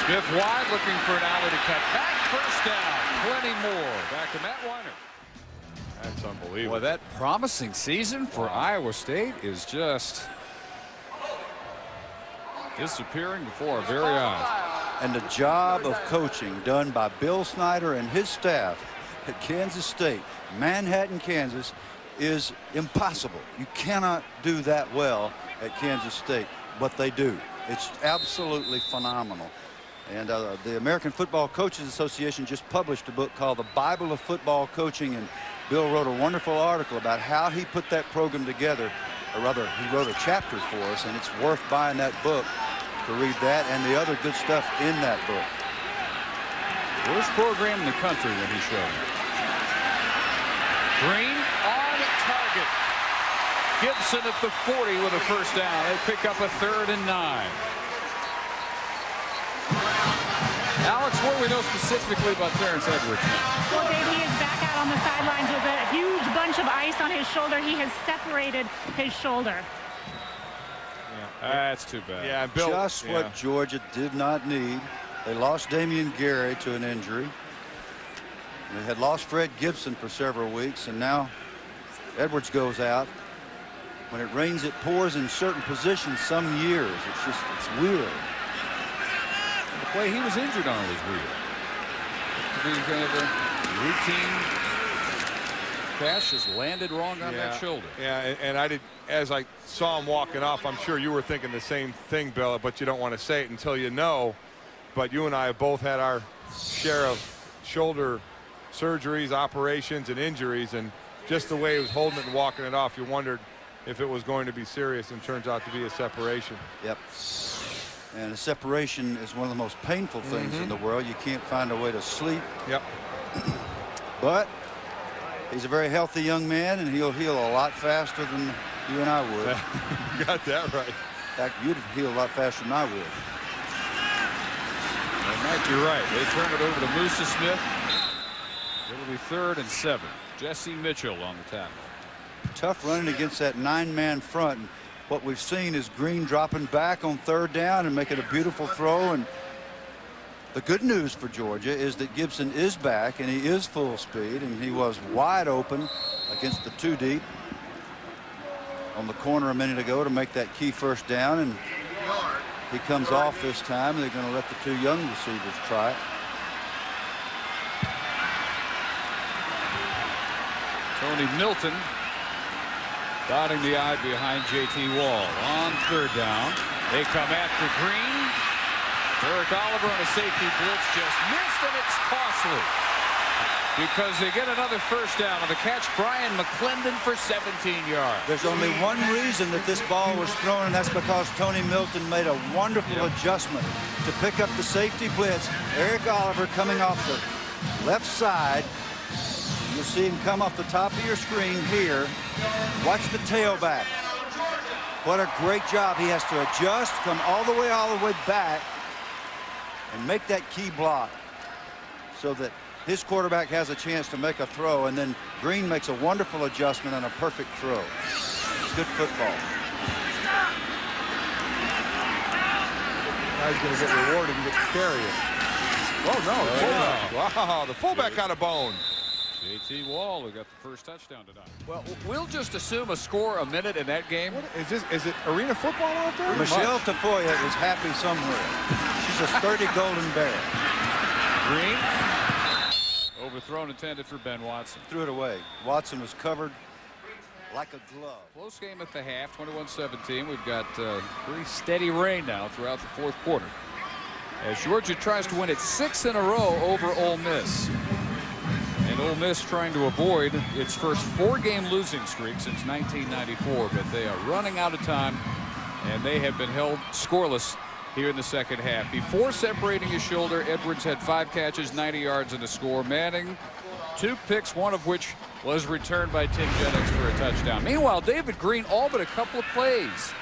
Smith wide, looking for an alley to cut back. First down. Plenty more. Back to Matt Weiner. That's unbelievable. Well, that promising season for Iowa State is just disappearing before our very eyes. And the job of coaching done by Bill Snyder and his staff at Kansas State, Manhattan, Kansas, is impossible. You cannot do that well at Kansas State, but they do. It's absolutely phenomenal. And the American Football Coaches Association just published a book called The Bible of Football Coaching, and Bill wrote a wonderful article about how he put that program together, or rather he wrote a chapter for us, and it's worth buying that book to read that and the other good stuff in that book. Worst program in the country when he showed it. Green on target. Gibson at the 40 with a first down. They pick up a 3rd and 9. Alex, what do we know specifically about Terrence Edwards now? Well, Dave, he is back out on the sidelines with a huge bunch of ice on his shoulder. He has separated his shoulder. Yeah, that's too bad. Yeah, Bill. Just what Georgia did not need. They lost Damian Gary to an injury. They had lost Fred Gibson for several weeks, and now Edwards goes out. When it rains, it pours in certain positions some years. It's weird. The play he was injured on was weird. To be kind of a routine pass, just landed wrong on that shoulder. Yeah, and I did, as I saw him walking off, I'm sure you were thinking the same thing, Bill, but you don't want to say it until you know. But you and I have both had our share of shoulder surgeries, operations, and injuries, and just the way he was holding it and walking it off, you wondered if it was going to be serious, and turns out to be a separation. Yep. And a separation is one of the most painful things in the world. You can't find a way to sleep. Yep. But he's a very healthy young man, and he'll heal a lot faster than you and I would. You got that right. In fact, you'd heal a lot faster than I would. They might be right. They turn it over to Musa Smith. It'll be 3rd and 7. Jesse Mitchell on the tackle. Tough running against that 9-man front. And what we've seen is Green dropping back on 3rd down and making a beautiful throw. And the good news for Georgia is that Gibson is back, and he is full speed, and he was wide open against the 2 deep on the corner a minute ago to make that key 1st down. And he comes off this time, and they're going to let the 2 young receivers try it. Tony Milton dotting the I behind J.T. Wall on 3rd down. They come after Green. Eric Oliver on a safety blitz just missed, and it's costly because they get another 1st down on the catch. Brian McClendon for 17 yards. There's only one reason that this ball was thrown, and that's because Tony Milton made a wonderful adjustment to pick up the safety blitz. Eric Oliver coming off the left side. You'll see him come off the top of your screen here. Watch the tailback. What a great job. He has to adjust, come all the way back, and make that key block so that his quarterback has a chance to make a throw, and then Green makes a wonderful adjustment and a perfect throw. Good football. Now he's going to get rewarded and get to carry it. Oh, no. Fullback. Wow, the fullback got a bone. J.T. Wall who got the 1st touchdown tonight. Well, we'll just assume a score a minute in that game. What is it arena football out there? Michelle Tafoya is happy somewhere. She's a sturdy golden bear. Green. Overthrown, intended for Ben Watson. Threw it away. Watson was covered like a glove. Close game at the half, 21-17. We've got pretty steady rain now throughout the 4th quarter, as Georgia tries to win its 6th in a row over Ole Miss. And Ole Miss trying to avoid its first 4-game losing streak since 1994, but they are running out of time, and they have been held scoreless here in the 2nd half. Before separating his shoulder, Edwards had 5 catches, 90 yards, and a score. Manning, 2 picks, one of which was returned by Tim Jennings for a touchdown. Meanwhile, David Green all but a couple of plays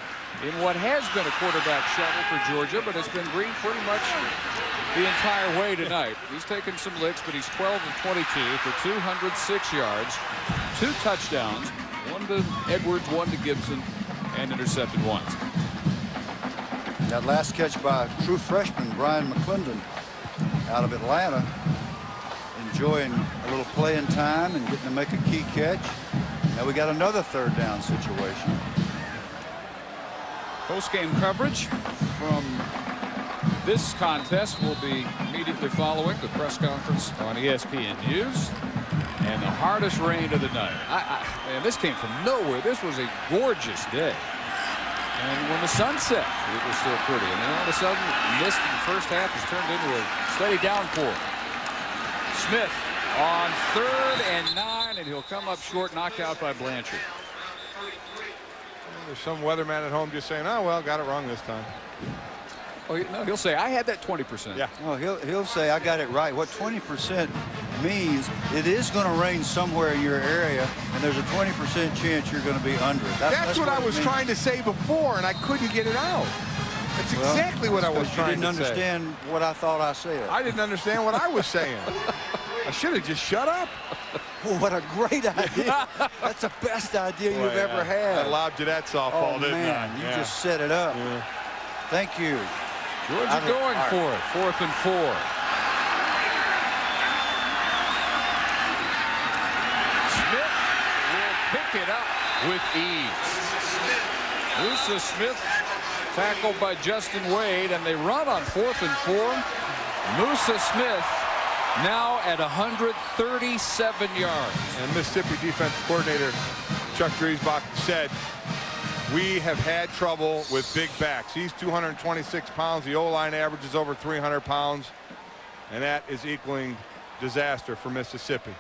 in what has been a quarterback shuttle for Georgia, but it's been Green pretty much the entire way tonight. He's taken some licks, but he's 12 of 22 for 206 yards, 2 touchdowns, 1 to Edwards, 1 to Gibson, and intercepted once. That last catch by true freshman Brian McClendon out of Atlanta, enjoying a little playing time and getting to make a key catch. Now we got another 3rd down situation. Post-game coverage from this contest will be immediately following the press conference on ESPN News. And the hardest rain of the night. Man, this came from nowhere. This was a gorgeous day. And when the sun set, it was still pretty. And then all of a sudden, mist in the 1st half has turned into a steady downpour. Smith on 3rd and 9, and he'll come up short, knocked out by Blanchard. There's some weatherman at home just saying, oh, well, got it wrong this time. Oh, no, he'll say, I had that 20%. Yeah. Oh, he'll say, I got it right. What 20% means, it is going to rain somewhere in your area, and there's a 20% chance you're going to be under it. That's what I was trying to say before, and I couldn't get it out. That's exactly what I was trying to say. You didn't understand what I thought I said. I didn't understand what I was saying. I should have just shut up. Oh, what a great idea. That's the best idea you've ever had. I lobbed you that softball, didn't I? You just set it up. Yeah. Thank you. Georgia going for it. 4th and 4. Smith will pick it up with ease. Musa Smith tackled by Justin Wade, and they run on 4th and 4. Musa Smith now at 137 yards. And Mississippi defensive coordinator Chuck Driesbach said, we have had trouble with big backs. He's 226 pounds. The O-line average is over 300 pounds. And that is equaling disaster for Mississippi.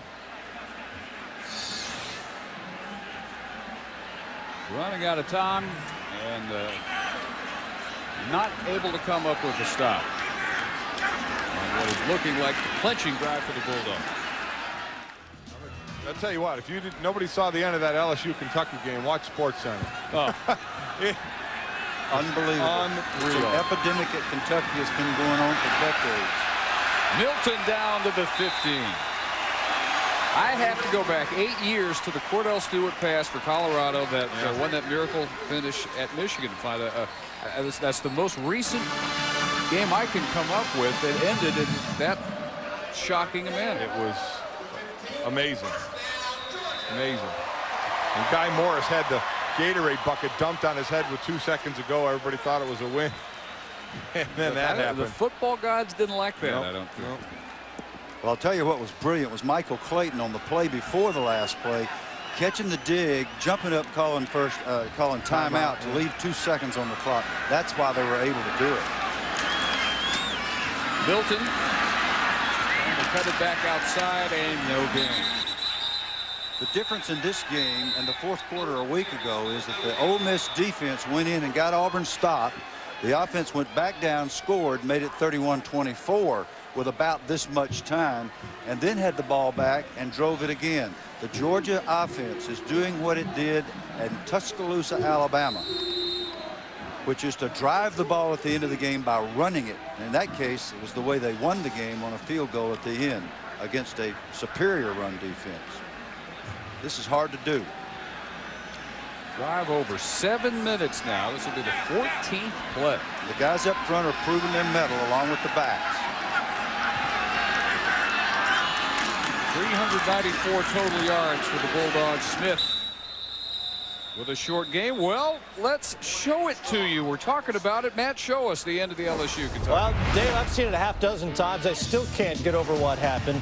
Running out of time and not able to come up with a stop. And what is looking like the clinching drive for the Bulldogs. I'll tell you what, if nobody saw the end of that LSU-Kentucky game, watch SportsCenter. Oh. Unbelievable. It's an epidemic at Kentucky has been going on for decades. Milton down to the 15. I have to go back 8 years to the Cordell Stewart pass for Colorado that won that miracle finish at Michigan. That's the most recent game I can come up with that ended in that shocking event. It was amazing. Amazing. And Guy Morris had the Gatorade bucket dumped on his head with 2 seconds ago. Everybody thought it was a win. And then that happened. The football gods didn't like that, I don't think. Well, I'll tell you what was brilliant was Michael Clayton on the play before the last play, catching the dig, jumping up, calling timeout to leave 2 seconds on the clock. That's why they were able to do it. Milton trying to cut it back outside and no gain. The difference in this game and the fourth quarter a week ago is that the Ole Miss defense went in and got Auburn stopped. The offense went back down, scored, made it 31-24 with about this much time, and then had the ball back and drove it again. The Georgia offense is doing what it did in Tuscaloosa, Alabama, which is to drive the ball at the end of the game by running it. In that case, it was the way they won the game on a field goal at the end against a superior run defense. This is hard to do. Drive over 7 minutes now. This will be the 14th play. The guys up front are proving their mettle along with the backs. 394 total yards for the Bulldogs. Smith with a short game. Well, let's show it to you. We're talking about it. Matt, show us the end of the LSU Kentucky. Well, Dave, I've seen it a half dozen times. I still can't get over what happened.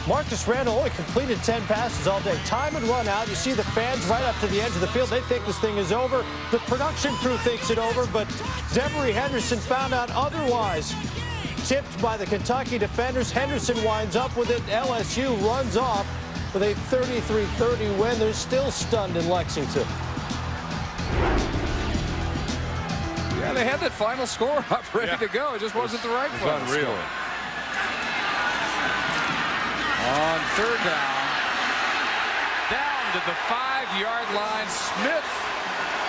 Marcus Randall only completed 10 passes all day. Time and run out. You see the fans right up to the edge of the field. They think this thing is over. The production crew thinks it over, but Devery Henderson found out otherwise. Tipped by the Kentucky defenders. Henderson winds up with it. LSU runs off with a 33-30 win. They're still stunned in Lexington. Yeah, they had that final score up ready to go. It just wasn't the right final unreal. score. On third down to the 5-yard line. Smith,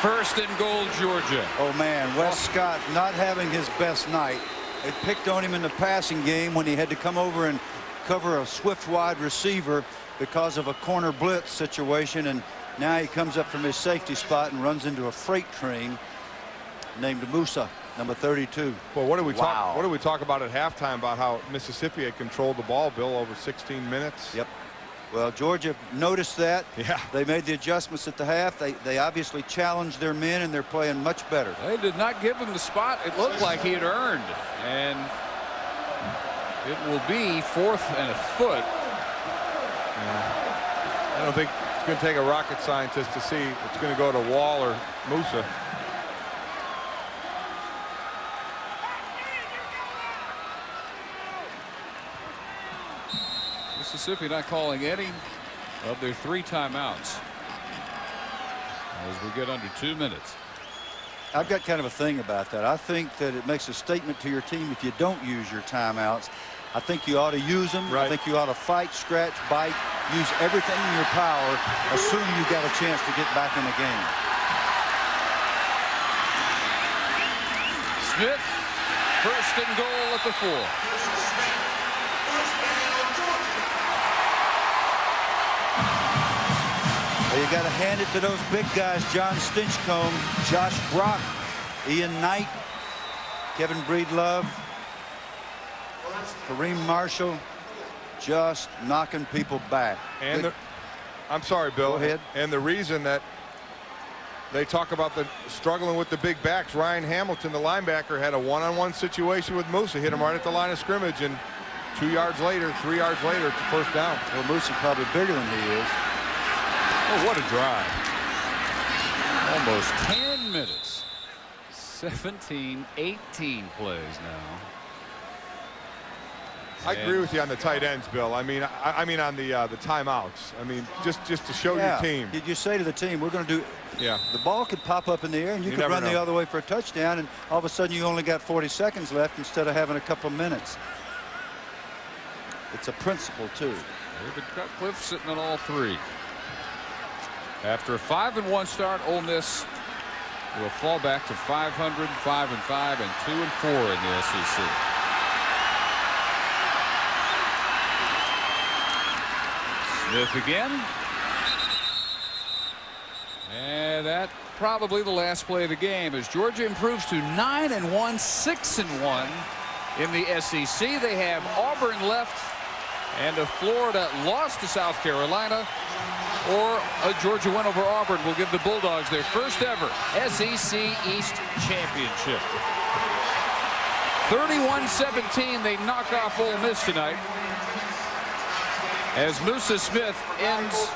first and goal, Georgia. Oh, man, Wes Scott not having his best night. They picked on him in the passing game when he had to come over and cover a swift wide receiver because of a corner blitz situation, and now he comes up from his safety spot and runs into a freight train named Musa, number 32. Well, what did we talk? What did we talk about at halftime about how Mississippi had controlled the ball, Bill, over 16 minutes? Yep. Well, Georgia noticed that. Yeah. They made the adjustments at the half. They obviously challenged their men, and they're playing much better. They did not give him the spot it looked like he had earned, and it will be 4th and a foot. Yeah. I don't think it's going to take a rocket scientist to see it's going to go to Wall or Musa. Mississippi not calling any of their 3 timeouts as we get under 2 minutes. I've got kind of a thing about that. I think that it makes a statement to your team if you don't use your timeouts. I think you ought to use them. Right. I think you ought to fight, scratch, bite, use everything in your power, assume you've got a chance to get back in the game. Smith, first and goal at the 4. Well, you got to hand it to those big guys, John Stinchcomb, Josh Brock, Ian Knight, Kevin Breedlove, Kareem Marshall, just knocking people back. And I'm sorry, Bill. Go ahead. And the reason that they talk about the struggling with the big backs, Ryan Hamilton, the linebacker, had a one-on-one situation with Musa, hit him right at the line of scrimmage, and 2 yards later, 3 yards later, it's a first down. Well, Musa probably bigger than he is. Oh, what a drive. Almost 10 minutes. 17, 18 plays now. I agree with you on the tight ends, Bill. I mean on the timeouts. I mean, just to show your team. You say to the team, we're going to do. Yeah. The ball could pop up in the air, and you could run the other way for a touchdown, and all of a sudden you only got 40 seconds left instead of having a couple of minutes. It's a principle too. David Cutcliffe sitting on all three. After a 5-1 start, Ole Miss will fall back to 500, 5-5, and 2-4 in the SEC. Smith again. And that probably the last play of the game as Georgia improves to 9-1, 6-1 in the SEC. They have Auburn left, and if Florida lost to South Carolina or a Georgia win over Auburn will give the Bulldogs their first ever SEC East championship. 31-17, they knock off Ole Miss tonight as Musa Smith ends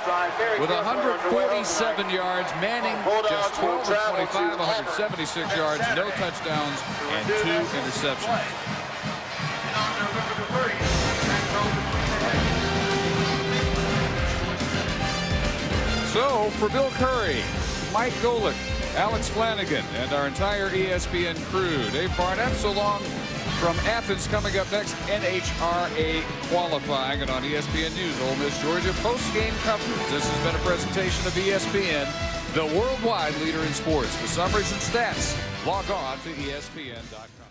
with 147 yards. Manning just 12 of 25, 176 yards, no touchdowns, and 2 interceptions. So for Bill Curry, Mike Golick, Alex Flanagan, and our entire ESPN crew, Dave Barnett, so long from Athens. Coming up next, NHRA qualifying, and on ESPN News, Ole Miss Georgia post-game coverage. This has been a presentation of ESPN, the worldwide leader in sports. For summaries and stats, log on to ESPN.com.